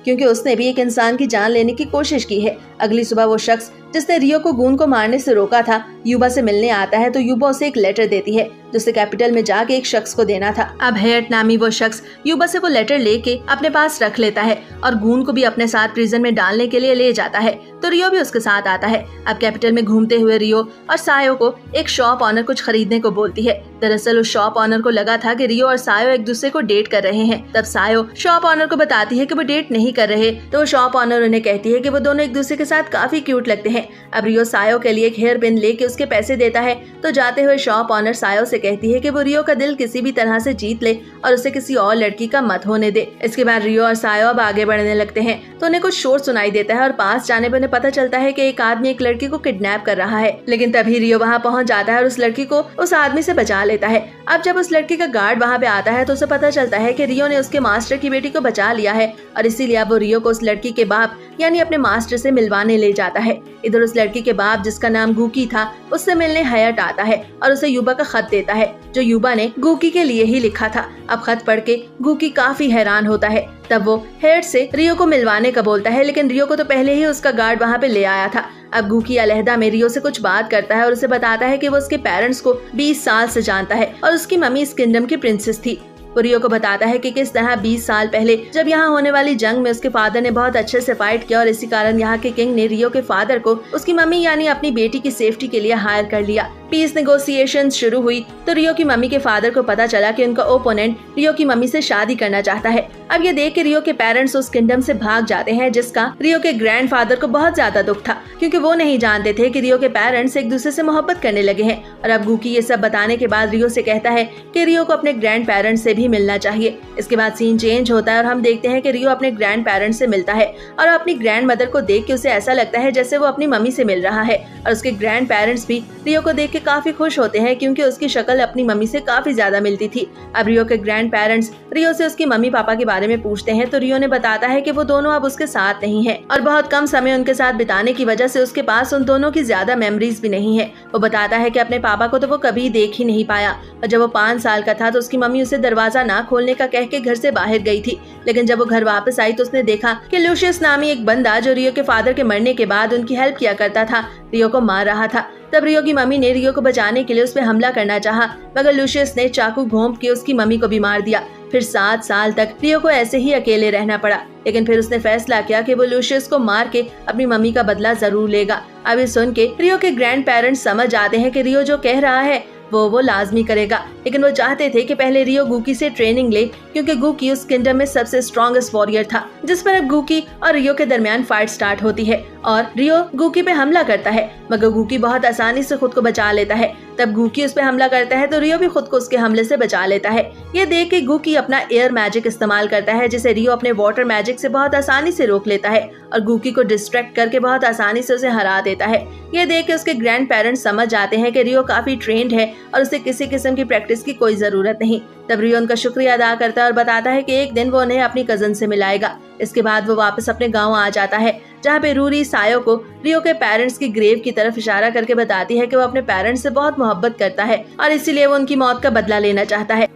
क्योंकि उसने भी एक इंसान की जान लेने की कोशिश की है। अगली सुबह वो शख्स जिसने रियो को गून को मारने से रोका था युवा से मिलने आता है तो युवा उसे एक लेटर देती है जिसे कैपिटल में जाके एक शख्स को देना था। अब हेयट नामी वो शख्स युवा से वो लेटर लेके अपने पास रख लेता है और गून को भी अपने साथ प्रिजन में डालने के लिए ले जाता है, तो रियो भी उसके साथ आता है। अब कैपिटल में घूमते हुए रियो और सायो को एक शॉप ऑनर कुछ खरीदने को बोलती है। दरअसल उस शॉप ऑनर को लगा था कि रियो और सायो एक दूसरे को डेट कर रहे हैं। तब सायो शॉप ऑनर को बताती है कि वो डेट नहीं कर रहे, तो शॉप ऑनर उन्हें कहती है कि वो दोनों एक दूसरे के साथ काफी क्यूट लगते हैं। अब रियो सायो के लिए एक हेयर पिन लेके उसके पैसे देता है, तो जाते हुए शॉप ऑनर सायो से कहती है कि वो रियो का दिल किसी भी तरह से जीत ले और उसे किसी और लड़की का मत होने दे। इसके बाद रियो और सायो अब आगे बढ़ने लगते हैं तो उन्हें कुछ शोर सुनाई देता है और पास जाने पर उन्हें पता चलता है कि एक आदमी एक लड़की को किडनैप कर रहा है। लेकिन तभी रियो वहाँ पहुँच जाता है और उस लड़की को उस आदमी से बचा लेता है। अब जब उस लड़की का गार्ड वहाँ पे आता है तो उसे पता चलता है कि रियो ने उसके मास्टर की बेटी को बचा लिया है और इसीलिए अब वो रियो को उस लड़की के बाप यानी अपने मास्टर से मिलवाने ले जाता है। इधर उस लड़की के बाप जिसका नाम गूकी था उससे मिलने हयाट आता है और उसे युवा का खत देता है जो युवा ने गूकी के लिए ही लिखा था। अब खत पढ़ के गूकी काफी हैरान होता है। तब वो हेड से रियो को मिलवाने का बोलता है, लेकिन रियो को तो पहले ही उसका गार्ड वहाँ पे ले आया था। अब गूकी अलहदा में रियो से कुछ बात करता है और उसे बताता है कि वो उसके पेरेंट्स को 20 साल से जानता है और उसकी मम्मी इस किंगडम की प्रिंसेस थी। वो रियो को बताता है कि किस तरह 20 साल पहले जब यहाँ होने वाली जंग में उसके फादर ने बहुत अच्छे से फाइट किया और इसी कारण यहाँ के किंग ने रियो के फादर को उसकी मम्मी यानी अपनी बेटी की सेफ्टी के लिए हायर कर लिया। पीस नेगोशिएशंस शुरू हुई तो रियो की मम्मी के फादर को पता चला कि उनका ओपोनेंट रियो की मम्मी से शादी करना चाहता है। अब ये देख के रियो के पेरेंट्स उस किंगडम से भाग जाते हैं, जिसका रियो के ग्रैंडफादर को बहुत ज्यादा दुख था, क्योंकि वो नहीं जानते थे कि रियो के पेरेंट्स एक दूसरे से मोहब्बत करने लगे हैं। और अब गूकी ये सब बताने के बाद रियो से कहता है कि रियो को अपने ग्रैंड पेरेंट्स से भी मिलना चाहिए। इसके बाद सीन चेंज होता है और हम देखते हैं कि रियो अपने ग्रैंड पेरेंट्स से मिलता है और अपनी ग्रैंड मदर को देख के उसे ऐसा लगता है जैसे वो अपनी मम्मी से मिल रहा है। और उसके ग्रैंड पेरेंट्स भी रियो को देख के काफी खुश होते हैं, क्योंकि उसकी शक्ल अपनी मम्मी से काफी ज्यादा मिलती थी। अब रियो के ग्रैंड पेरेंट्स रियो से उसकी मम्मी पापा के बारे में पूछते हैं तो रियो ने बताता है कि वो दोनों अब उसके साथ नहीं है और बहुत कम समय उनके साथ बिताने की वजह से उसके पास उन दोनों की ज्यादा मेमोरीज भी नहीं है। वो बताता है कि अपने पापा को तो वो कभी देख ही नहीं पाया और जब वो 5 साल का था तो उसकी मम्मी उसे दरवाजा ना खोलने का कह के घर से बाहर गई थी। लेकिन जब वो घर वापस आई तो उसने देखा कि लूशियस नामी एक बंदा जो रियो के फादर के मरने के बाद उनकी हेल्प किया करता था रियो को मार रहा था। तब रियो की मम्मी ने रियो को बचाने के लिए उस पर हमला करना चाहा, मगर लूशियस ने चाकू घोंप के उसकी मम्मी को भी मार दिया। फिर 7 साल तक रियो को ऐसे ही अकेले रहना पड़ा, लेकिन फिर उसने फैसला किया कि वो लूशियस को मार के अपनी मम्मी का बदला जरूर लेगा। अब ये सुन के रियो के ग्रैंड पेरेंट्स समझ जाते हैं कि रियो जो कह रहा है वो लाजमी करेगा। लेकिन वो चाहते थे कि पहले रियो गूकी से ट्रेनिंग ले, क्योंकि गूकी उस किंगडम में सबसे स्ट्रॉन्गेस्ट वॉरियर था। जिस पर अब गूकी और रियो के दरमियान फाइट स्टार्ट होती है और रियो गूकी पे हमला करता है, मगर गूकी बहुत आसानी से खुद को बचा लेता है। तब गूकी उस पे हमला करता है तो रियो भी खुद को उसके हमले से बचा लेता है। ये देख के गूकी अपना एयर मैजिक इस्तेमाल करता है, जिसे रियो अपने वाटर मैजिक से बहुत आसानी से रोक लेता है और गूकी को डिस्ट्रैक्ट करके बहुत आसानी से उसे हरा देता है। ये देख के उसके ग्रैंड पेरेंट्स समझ जाते हैं कि रियो काफी ट्रेंड है और उसे किसी किस्म की प्रैक्टिस की कोई जरूरत नहीं। तब रियो उनका शुक्रिया अदा करता है और बताता है कि एक दिन वो उन्हें अपनी कजन से मिलाएगा। इसके बाद वो वापस अपने गांव आ जाता है, जहाँ पे रूरी सायो को रियो के पेरेंट्स की ग्रेव की तरफ इशारा करके बताती है कि वो अपने पेरेंट्स से बहुत मोहब्बत करता है और इसीलिए वो उनकी मौत का बदला लेना चाहता है।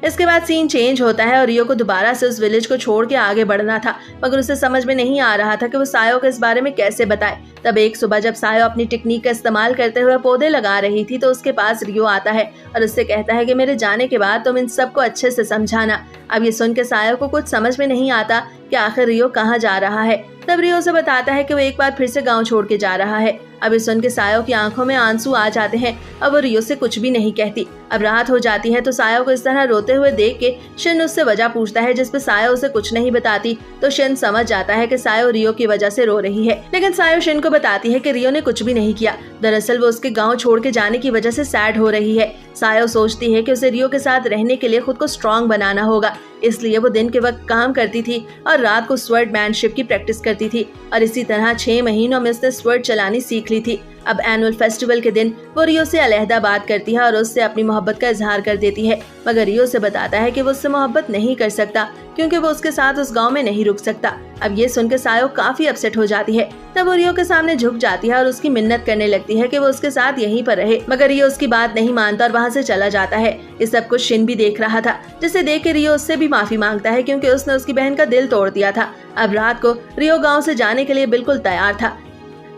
इसके बाद सीन चेंज होता है और रियो को दोबारा से उस विलेज को छोड़ के आगे बढ़ना था, मगर उसे समझ में नहीं आ रहा था कि वो सायो को इस बारे में कैसे बताए। तब एक सुबह जब सायो अपनी टेक्निक का इस्तेमाल करते हुए पौधे लगा रही थी तो उसके पास रियो आता है और उससे कहता है कि मेरे जाने के बाद तुम इन सबको अच्छे से समझाना। अब ये सुन के सायो को कुछ समझ में नहीं आता कि आखिर रियो कहाँ जा रहा है। तब रियो उसे बताता है कि वो एक बार फिर से गांव छोड़ के जा रहा है। अब ये सुन के सायो की आंखों में आंसू आ जाते हैं। अब वो रियो से कुछ भी नहीं कहती। अब रात हो जाती है तो सायो को इस तरह रोते हुए देख के शिन उससे वजह पूछता है, जिस पे सायो उसे कुछ नहीं बताती। तो शिन समझ जाता है कि सायो रियो की वजह से रो रही है, लेकिन सायो शिन को बताती है कि रियो ने कुछ भी नहीं किया। दरअसल वो उसके गाँव छोड़ के जाने की वजह से सैड हो रही है। सायो सोचती है कि उसे रियो के साथ रहने के लिए खुद को स्ट्रॉन्ग बनाना होगा, इसलिए वो दिन के वक्त काम करती थी और रात को स्वॉर्डमैनशिप की प्रैक्टिस करती थी और इसी तरह 6 महीनों में उसने स्वॉर्ड चलानी सीख ली थी। अब एनुअल फेस्टिवल के दिन वो रियो से अलहदा बात करती है और उससे अपनी मोहब्बत का इजहार कर देती है, मगर रियो से बताता है कि वो उससे मोहब्बत नहीं कर सकता क्योंकि वो उसके साथ उस गांव में नहीं रुक सकता। अब ये सुनकर सायो काफी अपसेट हो जाती है। तब वो रियो के सामने झुक जाती है और उसकी मिन्नत करने लगती है कि वो उसके साथ यहीं पर रहे, मगर रियो उसकी बात नहीं मानता और वहाँ से चला जाता है। इस सब कुछ शिन भी देख रहा था, जिसे देख के रियो उससे भी माफी मांगता है क्योंकि उसने उसकी बहन का दिल तोड़ दिया था। अब रात को रियो गाँव से जाने के लिए बिल्कुल तैयार था।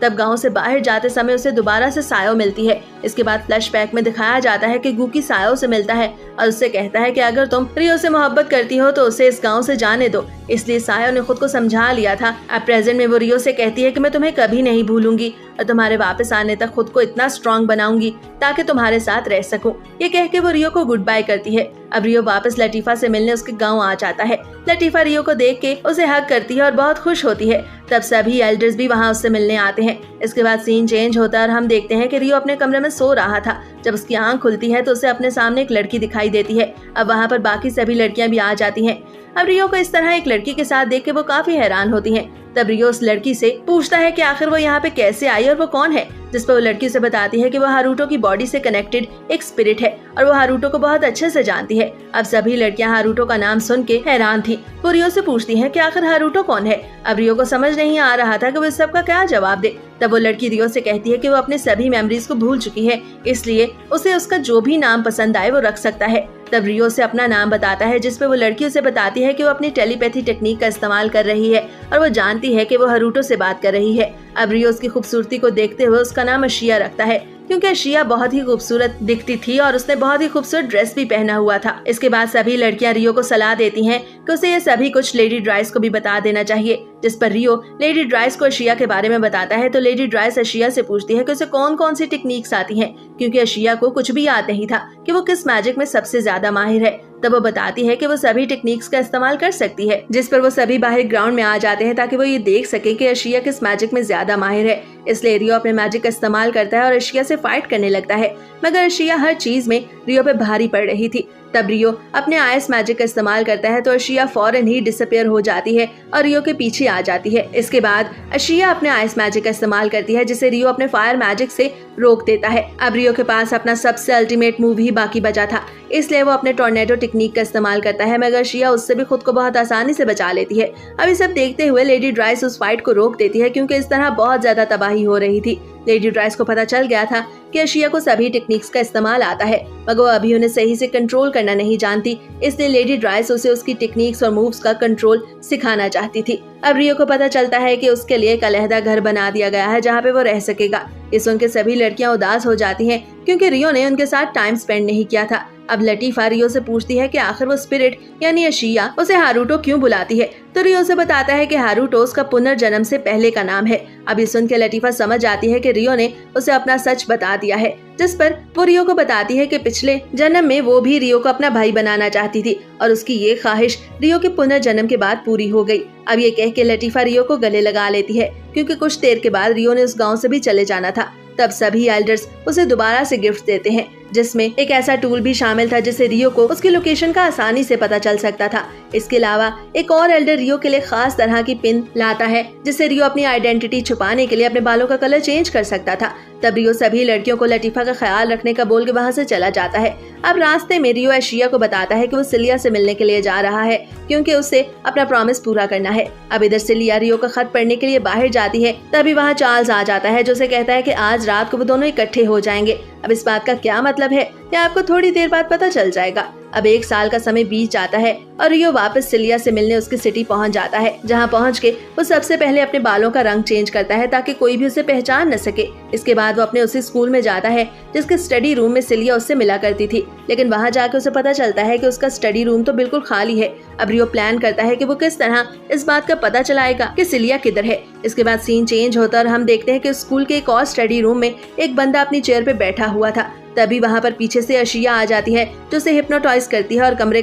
तब गांव से बाहर जाते समय उसे दोबारा से सायो मिलती है। इसके बाद फ्लैशबैक में दिखाया जाता है कि गूकी सायो से मिलता है और उससे कहता है कि अगर तुम रियो से मोहब्बत करती हो तो उसे इस गांव से जाने दो। इसलिए सायो ने खुद को समझा लिया था। अब प्रेजेंट में वो रियो से कहती है कि मैं तुम्हें कभी नहीं भूलूंगी और तुम्हारे वापस आने तक खुद को इतना स्ट्रॉन्ग बनाऊंगी ताकि तुम्हारे साथ रह सकूं। ये कह के वो रियो को गुड बाय करती है। अब रियो वापस लटीफा से मिलने उसके गांव आ जाता है। लटीफा रियो को देख के उसे हग करती है और बहुत खुश होती है। तब सभी एल्डर्स भी वहाँ उससे मिलने आते हैं। इसके बाद सीन चेंज होता है और हम देखते हैं कि रियो अपने कमरे में सो रहा था। जब उसकी आंख खुलती है तो उसे अपने सामने एक लड़की दिखाई देती है। अब वहाँ पर बाकी सभी लड़कियां भी आ जाती हैं। अब रियो को इस तरह एक लड़की के साथ देख के वो काफी हैरान होती हैं। तब रियो उस लड़की से पूछता है कि आखिर वो यहाँ पे कैसे आई और वो कौन है, जिस पर वो लड़की से बताती है कि वो हारूटो की बॉडी से कनेक्टेड एक स्पिरिट है और वो हारूटो को बहुत अच्छे से जानती है। अब सभी लड़कियां हारूटो का नाम सुन के हैरान थी। वो रियो से पूछती हैं कि आखिर हारूटो कौन है। अब रियो को समझ नहीं आ रहा था कि वो इस सब का क्या जवाब दे। तब वो लड़की रियो से कहती है कि वो अपने सभी मेमोरीज को भूल चुकी है, इसलिए उसे उसका जो भी नाम पसंद आए वो रख सकता है। तब रियो से अपना नाम बताता है, जिसपे वो लड़की उसे बताती है कि वो अपनी टेलीपैथी टेक्निक का इस्तेमाल कर रही है और वो जानती है कि वो हारूटो से बात कर रही है। अब रियो उसकी खूबसूरती को देखते हुए उसका नाम अशिया रखता है, क्योंकि अशिया बहुत ही खूबसूरत दिखती थी और उसने बहुत ही खूबसूरत ड्रेस भी पहना हुआ था। इसके बाद सभी लड़कियां रियो को सलाह देती हैं कि उसे ये सभी कुछ लेडी ड्राइस को भी बता देना चाहिए, जिस पर रियो लेडी ड्राइस को अशिया के बारे में बताता है। तो लेडी ड्राइस अशिया से पूछती है कि उसे कौन कौन सी टेक्निक्स आती हैं, क्योंकि अशिया को कुछ भी याद नहीं था कि वो किस मैजिक में सबसे ज्यादा माहिर है। तब वो बताती है कि वो सभी टेक्निक्स का इस्तेमाल कर सकती है, जिस पर वो सभी बाहर ग्राउंड में आ जाते हैं ताकि वो ये देख सके कि अशिया किस मैजिक में ज्यादा माहिर है। इसलिए रियो अपने मैजिक का इस्तेमाल करता है और अशिया से फाइट करने लगता है, मगर अशिया हर चीज में रियो पे भारी पड़ रही थी। तब रियो अपने आइस मैजिक का इस्तेमाल करता है तो अशिया फौरन ही डिसअपियर हो जाती है और रियो के पीछे आ जाती है। इसके बाद अशिया अपने आइस मैजिक का इस्तेमाल करती है, जिसे रियो अपने फायर मैजिक से रोक देता है। अब रियो के पास अपना सबसे अल्टीमेट मूव ही बाकी बचा था, इसलिए वो अपने टॉर्नेडो टेक्निक का इस्तेमाल करता है, मगर अशिया उससे भी खुद को बहुत आसानी से बचा लेती है। अब ये सब देखते हुए लेडी ड्राइस उस फाइट को रोक देती है, क्योंकि इस तरह बहुत ज्यादा तबाही हो रही थी। लेडी ड्राइस को पता चल गया था कि अशिया को सभी टेक्निक्स का इस्तेमाल आता है, मगर वो अभी उन्हें सही से कंट्रोल करना नहीं जानती, इसलिए लेडी ड्राइस उसे उसकी टेक्निक्स और मूव्स का कंट्रोल सिखाना चाहती थी। अब रियो को पता चलता है कि उसके लिए एक अलहदा घर बना दिया गया है जहाँ पे वो रह सकेगा। ये सुन के सभी लड़कियां उदास हो जाती हैं, क्योंकि रियो ने उनके साथ टाइम स्पेंड नहीं किया था। अब लटीफा रियो से पूछती है कि आखिर वो स्पिरिट यानी अशिया उसे हारूटो क्यों बुलाती है। तो रियो से बताता है कि हारूटो उसका पुनर्जन्म से पहले का नाम है। अब ये सुन के लटीफा समझ जाती है कि रियो ने उसे अपना सच बता दिया है, जिस पर वो रियो को बताती है कि पिछले जन्म में वो भी रियो को अपना भाई बनाना चाहती थी और उसकी ये ख्वाहिश रियो के पुनर्जन्म के बाद पूरी हो गई। अब ये कह के लतीफा रियो को गले लगा लेती है क्योंकि कुछ देर के बाद रियो ने उस गाँव से भी चले जाना था। तब सभी एल्डर्स उसे दोबारा से गिफ्ट देते हैं जिसमें एक ऐसा टूल भी शामिल था जिससे रियो को उसकी लोकेशन का आसानी से पता चल सकता था। इसके अलावा एक और एल्डर रियो के लिए खास तरह की पिन लाता है जिससे रियो अपनी आइडेंटिटी छुपाने के लिए अपने बालों का कलर चेंज कर सकता था। तब रियो सभी लड़कियों को लतीफा का ख्याल रखने का बोल के वहाँ से चला जाता है। अब रास्ते में रियो एशिया को बताता है कि वो सिलिया से मिलने के लिए जा रहा है क्योंकि उसे अपना प्रॉमिस पूरा करना है। अब इधर सिलिया रियो का खत पढ़ने के लिए बाहर जाती है, तभी वहाँ चार्ल्स आ जाता है जो उसे कहता है कि आज रात को वो दोनों इकट्ठे हो जाएंगे। अब इस बात का क्या मतलब है ये आपको थोड़ी देर बाद पता चल जाएगा। अब 1 साल का समय बीत जाता है और रियो वापस सिलिया से मिलने उसकी सिटी पहुंच जाता है, जहां पहुंच के वो सबसे पहले अपने बालों का रंग चेंज करता है ताकि कोई भी उसे पहचान न सके। इसके बाद वो अपने उसी स्कूल में जाता है जिसके स्टडी रूम में सिलिया उससे मिला करती थी, लेकिन वहां जाकर उसे पता चलता है कि उसका स्टडी रूम तो बिल्कुल खाली है। अब रियो प्लान करता है कि वो किस तरह इस बात का पता चलाएगा कि सिलिया किधर है। इसके बाद सीन चेंज होता है और हम देखते हैं कि स्कूल के एक और स्टडी रूम में एक बंदा अपनी चेयर पे बैठा हुआ था। तभी वहाँ पर पीछे से अशिया आ जाती है जो उसे हिप्नोटाइज करती है और कमरे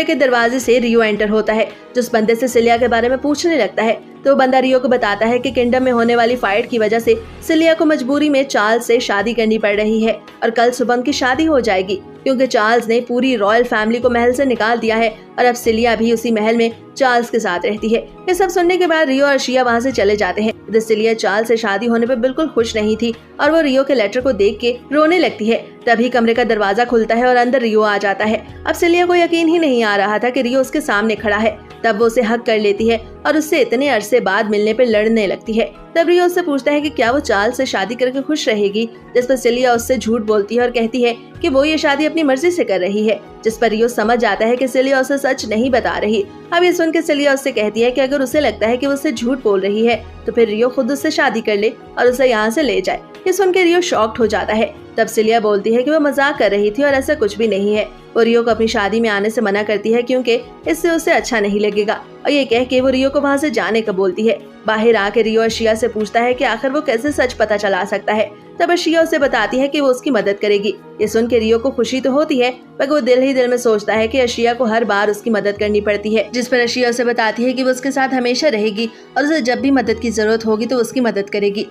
के दरवाजे से रियो एंटर होता है जो उस बंदे से सिलिया के बारे में पूछने लगता है। तो बंदा रियो को बताता है कि किंगडम में होने वाली फाइट की वजह से सिलिया को मजबूरी में चार्ल्स से शादी करनी पड़ रही है और कल सुबह उनकी शादी हो जाएगी क्योंकि चार्ल्स ने पूरी रॉयल फैमिली को महल से निकाल दिया है और अब सिलिया भी उसी महल में चार्ल्स के साथ रहती है। ये सब सुनने के बाद रियो और शिया वहाँ से चले जाते हैं। इधर सिलिया चार्ल्स से शादी होने पर बिल्कुल खुश नहीं थी और वो रियो के लेटर को देख के रोने लगती है। तभी कमरे का दरवाजा खुलता है और अंदर रियो आ जाता है। अब सिलिया को यकीन ही नहीं आ रहा था कि रियो उसके सामने खड़ा है। तब वो उसे हक कर लेती है और उससे इतने अरसे बाद मिलने पर लड़ने लगती है। तब रियो उससे पूछता है कि क्या वो चार्ल्स से शादी करके खुश रहेगी, जिस पर सिलिया उससे झूठ बोलती है और कहती है कि वो ये शादी अपनी मर्जी से कर रही है, जिस पर रियो समझ जाता है कि सिलिया उसे सच नहीं बता रही। अब ये सुन के सिलिया उससे कहती है कि अगर उसे लगता है कि वो उससे झूठ बोल रही है तो फिर रियो खुद उससे शादी कर ले और उसे यहाँ से ले जाए। ये सुन के रियो शॉक्ड हो जाता है। तब सिलिया बोलती है कि वो मजाक कर रही थी और ऐसा कुछ भी नहीं है। वो रियो को अपनी शादी में आने से मना करती है क्योंकि इससे उसे अच्छा नहीं लगेगा और ये कह के वो रियो को वहाँ से जाने का बोलती है। बाहर आके रियो अशिया से पूछता है कि आखिर वो कैसे सच पता चला सकता है। तब अशिया उसे बताती है कि वो उसकी मदद करेगी। ये सुन के रियो को खुशी तो होती है मगर वो दिल ही दिल में सोचता है कि अशिया को हर बार उसकी मदद करनी पड़ती है, जिस पर अशिया उसे बताती है कि वो उसके साथ हमेशा रहेगी और उसे जब भी मदद की जरूरत होगी तो उसकी मदद करेगी।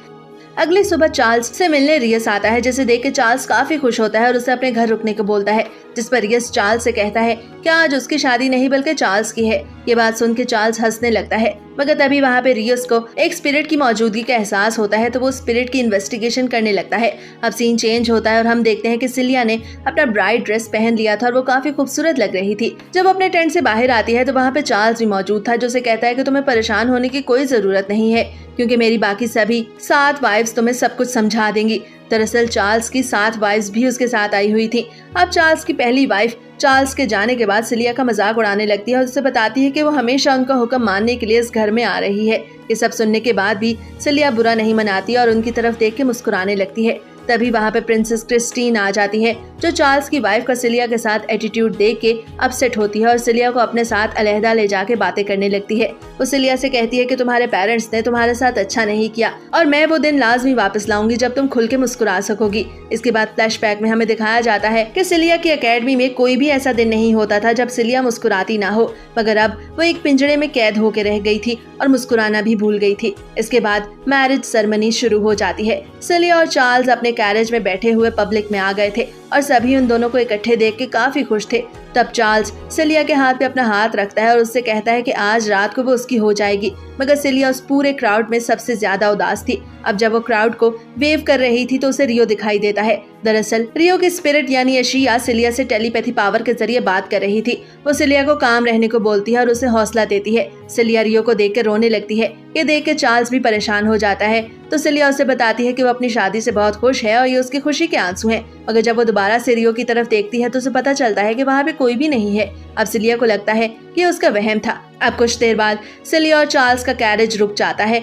अगली सुबह चार्ल्स से मिलने रियस आता है, जिसे देख के चार्ल्स काफी खुश होता है और उसे अपने घर रुकने को बोलता है, जिस पर रियस चार्ल्स से कहता है कि आज उसकी शादी नहीं बल्कि चार्ल्स की है। ये बात सुन के चार्ल्स हंसने लगता है मगर तभी वहाँ पे रियस को एक स्पिरिट की मौजूदगी का एहसास होता है तो वो स्पिरिट की इन्वेस्टिगेशन करने लगता है। अब सीन चेंज होता है और हम देखते हैं कि सिलिया ने अपना ब्राइड ड्रेस पहन लिया था और वो काफी खूबसूरत लग रही थी। जब अपने टेंट से बाहर आती है तो वहाँ पे चार्ल्स भी मौजूद था जो उसे कहता है कि तुम्हें परेशान होने की कोई जरूरत नहीं है क्योंकि मेरी बाकी सभी 7 वाइफ्स तुम्हें सब कुछ समझा देंगी। दरअसल चार्ल्स की 7 वाइफ्स भी उसके साथ आई हुई थी। अब चार्ल्स की पहली वाइफ चार्ल्स के जाने के बाद सिलिया का मजाक उड़ाने लगती है और उससे बताती है कि वो हमेशा उनका हुक्म मानने के लिए इस घर में आ रही है। ये सब सुनने के बाद भी सिलिया बुरा नहीं मनाती और उनकी तरफ देख के मुस्कुराने लगती है। तभी वहाँ पे प्रिंसेस क्रिस्टीन आ जाती है जो चार्ल्स की वाइफ का सिलिया के साथ एटीट्यूड देख के अपसेट होती है और सिलिया को अपने साथ अलहदा ले जाके बातें करने लगती है। वो सिलिया से कहती है कि तुम्हारे पेरेंट्स ने तुम्हारे साथ अच्छा नहीं किया और मैं वो दिन लाजमी वापस लाऊंगी जब तुम खुल के मुस्कुरा सकोगी। इसके बाद फ्लैशबैक में हमें दिखाया जाता है कि सिलिया की एकेडमी में कोई भी ऐसा दिन नहीं होता था जब सिलिया मुस्कुराती ना हो, मगर अब वो एक पिंजरे में कैद होकर रह गई थी और मुस्कुराना भी भूल गई थी। इसके बाद मैरिज सेरेमनी शुरू हो जाती है। सिलिया और चार्ल्स अपने कैरेज में बैठे हुए पब्लिक में आ गए थे और सभी उन दोनों को इकट्ठे देख के काफी खुश थे। तब चार्ल्स सिलिया के हाथ पे अपना हाथ रखता है और उससे कहता है कि आज रात को वो उसकी हो जाएगी, मगर सिलिया उस पूरे क्राउड में सबसे ज्यादा उदास थी। अब जब वो क्राउड को वेव कर रही थी तो उसे रियो दिखाई देता है। दरअसल रियो की स्पिरिट यानी अशिया सिलिया से टेलीपैथी पावर के जरिए बात कर रही थी। वो सिलिया को काम रहने को बोलती है और उसे हौसला देती है। सिलिया रियो को देख कर रोने लगती है। ये देख के चार्ल्स भी परेशान हो जाता है तो सिलिया उसे बताती है कि वो अपनी शादी से बहुत खुश है और ये उसकी खुशी के आंसू हैं। मगर जब वो दोबारा से रियो की तरफ देखती है तो उसे पता चलता है कि वहाँ पे कोई भी नहीं है। अब सिलिया को लगता है कि उसका वहम था। अब कुछ देर बाद सिलिया और चार्ल्स का कैरेज रुक जाता है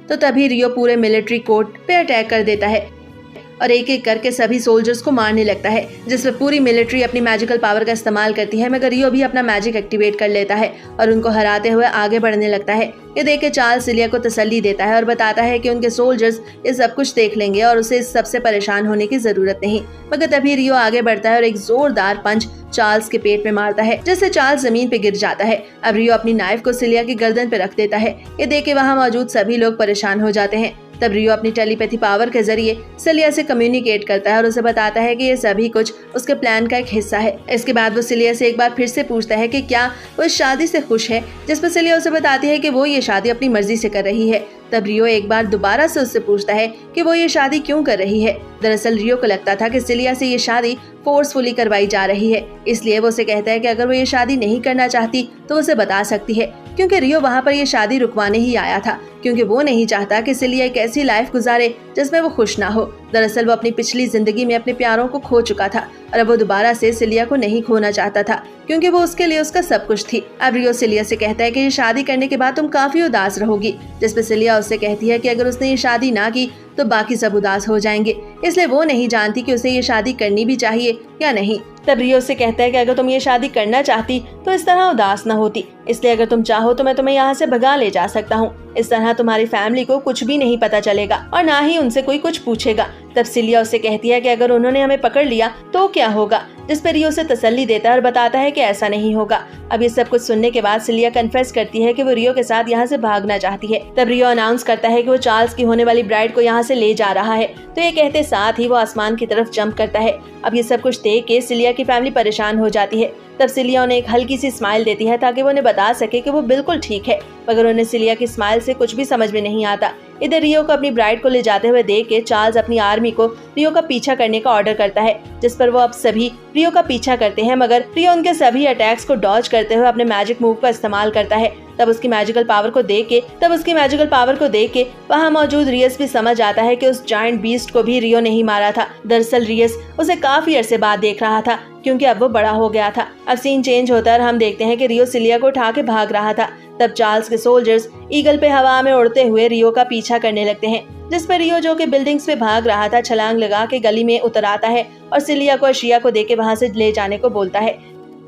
तो तभी रियो पूरे मिलिट्री कोर्ट पे अटैक कर देता है। और एक एक करके सभी सोल्जर्स को मारने लगता है, जिसमें पूरी मिलिट्री अपनी मैजिकल पावर का इस्तेमाल करती है, मगर रियो भी अपना मैजिक एक्टिवेट कर लेता है और उनको हराते हुए आगे बढ़ने लगता है। ये देख के चार्ल्स सिलिया को तसल्ली देता है और बताता है कि उनके सोल्जर्स ये सब कुछ देख लेंगे और उसे इस सबसे परेशान होने की जरूरत नहीं। मगर तभी रियो आगे बढ़ता है और एक जोरदार पंच चार्ल्स के पेट में मारता है, जिससे चार्ल्स जमीन पे गिर जाता है। अब रियो अपनी नाइफ को सिलिया की गर्दन पे रख देता है। ये देख के वहाँ मौजूद सभी लोग परेशान हो जाते हैं। तब रियो अपनी टेलीपैथी पावर के जरिए सिलिया से कम्युनिकेट करता है और उसे बताता है कि ये सभी कुछ उसके प्लान का एक हिस्सा है। इसके बाद वो सिलिया से एक बार फिर से पूछता है कि क्या वो इस शादी से खुश है, जिस पर सिलिया उसे बताती है कि वो ये शादी अपनी मर्जी से कर रही है। तब रियो एक बार दोबारा से उससे पूछता है कि वो ये शादी क्यों कर रही है। दरअसल रियो को लगता था कि सिलिया से ये शादी फोर्सफुली करवाई जा रही है, इसलिए वो उसे कहता है कि अगर वो ये शादी नहीं करना चाहती तो उसे बता सकती है, क्योंकि रियो वहाँ पर ये शादी रुकवाने ही आया था, क्योंकि वो नहीं चाहता कि सिलिया एक ऐसी लाइफ गुजारे जिसमें वो खुश ना हो। दरअसल वो अपनी पिछली जिंदगी में अपने प्यारों को खो चुका था और अब वो दोबारा से सिलिया को नहीं खोना चाहता था, क्योंकि वो उसके लिए उसका सब कुछ थी। अब रियो सिलिया से कहता है कि ये शादी करने के बाद तुम काफी उदास रहोगी, जिस पे सिलिया उससे कहती है कि अगर उसने ये शादी ना की तो बाकी सब उदास हो जाएंगे, इसलिए वो नहीं जानती कि उसे ये शादी करनी भी चाहिए या नहीं। तब रियो से कहता है कि अगर तुम ये शादी करना चाहती तो इस तरह उदास न होती, इसलिए अगर तुम चाहो तो मैं तुम्हें यहाँ से भगा ले जा सकता हूँ। इस तरह तुम्हारी फैमिली को कुछ भी नहीं पता चलेगा और ना ही उनसे कोई कुछ पूछेगा। तब सिलिया उससे कहती है कि अगर उन्होंने हमें पकड़ लिया तो क्या होगा, जिस पर रियो उसे तसल्ली देता है और बताता है कि ऐसा नहीं होगा। अब ये सब कुछ सुनने के बाद सिलिया कन्फेस करती है कि वो रियो के साथ यहाँ से भागना चाहती है। तब रियो अनाउंस करता है कि वो चार्ल्स की होने वाली ब्राइड को यहाँ से ले जा रहा है, तो ये कहते साथ ही वो आसमान की तरफ जंप करता है। अब ये सब कुछ देख के सिलिया की फैमिली परेशान हो जाती है। तब सिलिया उन्हें एक हल्की सी स्माइल देती है ताकि वो उन्हें बता सके कि वो बिल्कुल ठीक है, मगर उन्हें सिलिया की स्माइल से कुछ भी समझ में नहीं आता। इधर रियो को अपनी ब्राइड को ले जाते हुए देख के चार्ल्स अपनी आर्मी को रियो का पीछा करने का ऑर्डर करता है, जिस पर वो अब सभी रियो का पीछा करते हैं, मगर रियो उनके सभी अटैक्स को डॉज करते हुए अपने मैजिक मूव का इस्तेमाल करता है। तब उसकी मैजिकल पावर को देख के वहाँ मौजूद रियस भी समझ आता है कि उस जायंट बीस्ट को भी रियो नहीं मारा था। दरअसल रियस उसे काफी अरसे बाद देख रहा था, क्योंकि अब वो बड़ा हो गया था। अब सीन चेंज होता है और हम देखते हैं कि रियो सिलिया को उठा के भाग रहा था। तब चार्ल्स के सोल्जर्स ईगल पे हवा में उड़ते हुए रियो का पीछा करने लगते हैं, जिस पर रियो जो कि बिल्डिंग्स पे भाग रहा था छलांग लगा के गली में उतर आता है और सिलिया को अशिया को देके वहाँ से ले जाने को बोलता है,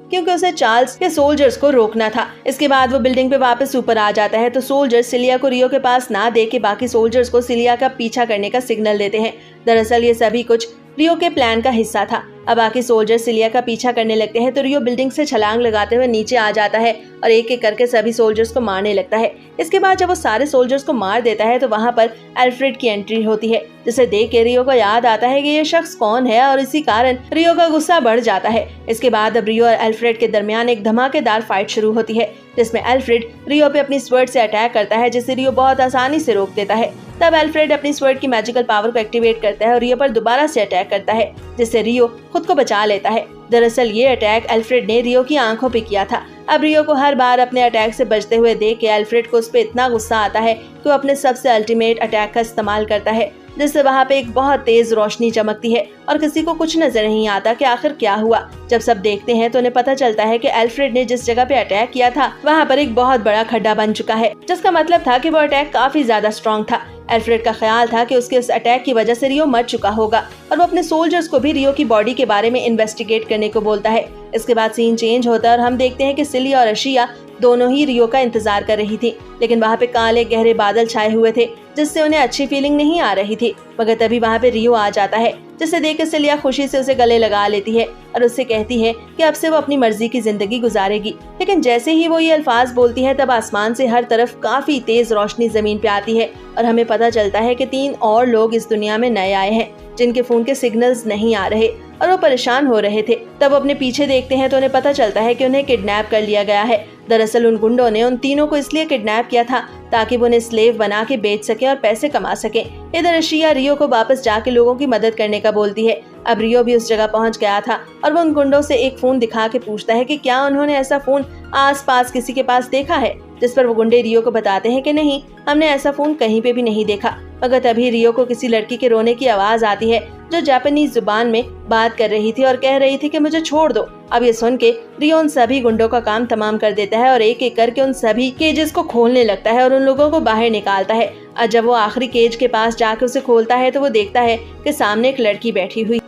क्योंकि उसे चार्ल्स के सोल्जर्स को रोकना था। इसके बाद वो बिल्डिंग पे वापस ऊपर आ जाता है, तो सोल्जर्स सिलिया को रियो के पास ना दे के बाकी सोल्जर्स को सिलिया का पीछा करने का सिग्नल देते हैं। दरअसल ये सभी कुछ रियो के प्लान का हिस्सा था। अब बाकी सोल्जर सिलिया का पीछा करने लगते हैं, तो रियो बिल्डिंग से छलांग लगाते हुए नीचे आ जाता है और एक एक करके सभी सोल्जर्स को मारने लगता है। इसके बाद जब वो सारे सोल्जर्स को मार देता है तो वहाँ पर एल्फ्रेड की एंट्री होती है, जिसे देख के रियो को याद आता है कि ये शख्स कौन है और इसी कारण रियो का गुस्सा बढ़ जाता है। इसके बाद अब रियो और एल्फ्रेड के दरमियान एक धमाकेदार फाइट शुरू होती है, जिसमें एल्फ्रेड रियो पे अपनी स्वर्ड से अटैक करता है, जिसे रियो बहुत आसानी से रोक देता है। तब एल्फ्रेड अपनी स्वर्ड की मैजिकल पावर को एक्टिवेट करता है और रियो पर दोबारा से अटैक करता है, जिससे रियो खुद को बचा लेता है। दरअसल ये अटैक एल्फ्रेड ने रियो की आंखों पे किया था। अब रियो को हर बार अपने अटैक से बचते हुए देख के एल्फ्रेड को उस पे इतना गुस्सा आता है कि वो अपने सबसे अल्टीमेट अटैक का इस्तेमाल करता है, जिससे वहाँ पे एक बहुत तेज रोशनी चमकती है और किसी को कुछ नजर नहीं आता कि आखिर क्या हुआ। जब सब देखते हैं तो उन्हें पता चलता है कि एल्फ्रेड ने जिस जगह पे अटैक किया था वहाँ पर एक बहुत बड़ा खड्डा बन चुका है, जिसका मतलब था कि वो अटैक काफी ज्यादा स्ट्रॉन्ग था। एल्फ्रेड का ख्याल था कि उसके उस अटैक की वजह से रियो मर चुका होगा और वो अपने सोल्जर्स को भी रियो की बॉडी के बारे में इन्वेस्टिगेट करने को बोलता है। इसके बाद सीन चेंज होता है और हम देखते हैं कि सिलिया और अशिया दोनों ही रियो का इंतजार कर रही थी, लेकिन वहाँ पे काले गहरे बादल छाए हुए थे, जिससे उन्हें अच्छी फीलिंग नहीं आ रही थी। मगर तभी वहाँ पे रियो आ जाता है, जिसे देख कर सिलिया खुशी से उसे गले लगा लेती है और उससे कहती है कि अब से वो अपनी मर्जी की जिंदगी गुजारेगी। लेकिन जैसे ही वो ये अल्फाज बोलती है तब आसमान से हर तरफ काफी तेज रोशनी जमीन पे आती है और हमें पता चलता है कि 3 और लोग इस दुनिया में नए आए हैं, जिनके फोन के सिग्नल्स नहीं आ रहे और वो परेशान हो रहे थे। तब अपने पीछे देखते हैं तो उन्हें पता चलता है कि उन्हें किडनैप कर लिया गया है। दरअसल उन गुंडों ने उन तीनों को इसलिए किडनैप किया था ताकि वो उन्हें स्लेव बना के बेच सके और पैसे कमा सके। इधर अशिया रियो को वापस जाके लोगों की मदद करने का बोलती है। अब रियो भी उस जगह पहुंच गया था और वो उन गुंडों से एक फोन दिखा के पूछता है कि क्या उन्होंने ऐसा फोन आसपास किसी के पास देखा है, जिस पर वो गुंडे रियो को बताते हैं कि नहीं, हमने ऐसा फोन कहीं पे भी नहीं देखा। मगर तभी रियो को किसी लड़की के रोने की आवाज आती है जो जापानीज जुबान में बात कर रही थी और कह रही थी कि मुझे छोड़ दो। अब ये सुन के रियो उन सभी गुंडों का काम तमाम कर देता है और एक एक करके उन सभी केजेस को खोलने लगता है और उन लोगों को बाहर निकालता है। और जब वो आखिरी केज के पास जाकर उसे खोलता है तो वो देखता है कि सामने एक लड़की बैठी हुई।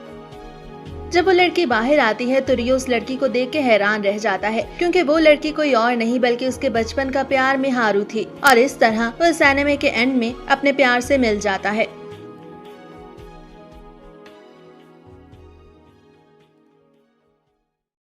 जब वो लड़की बाहर आती है तो रियो उस लड़की को देख के हैरान रह जाता है, क्योंकि वो लड़की कोई और नहीं बल्कि उसके बचपन का प्यार मिहारू थी। और इस तरह वो इस एनिमे के एंड में अपने प्यार से मिल जाता है।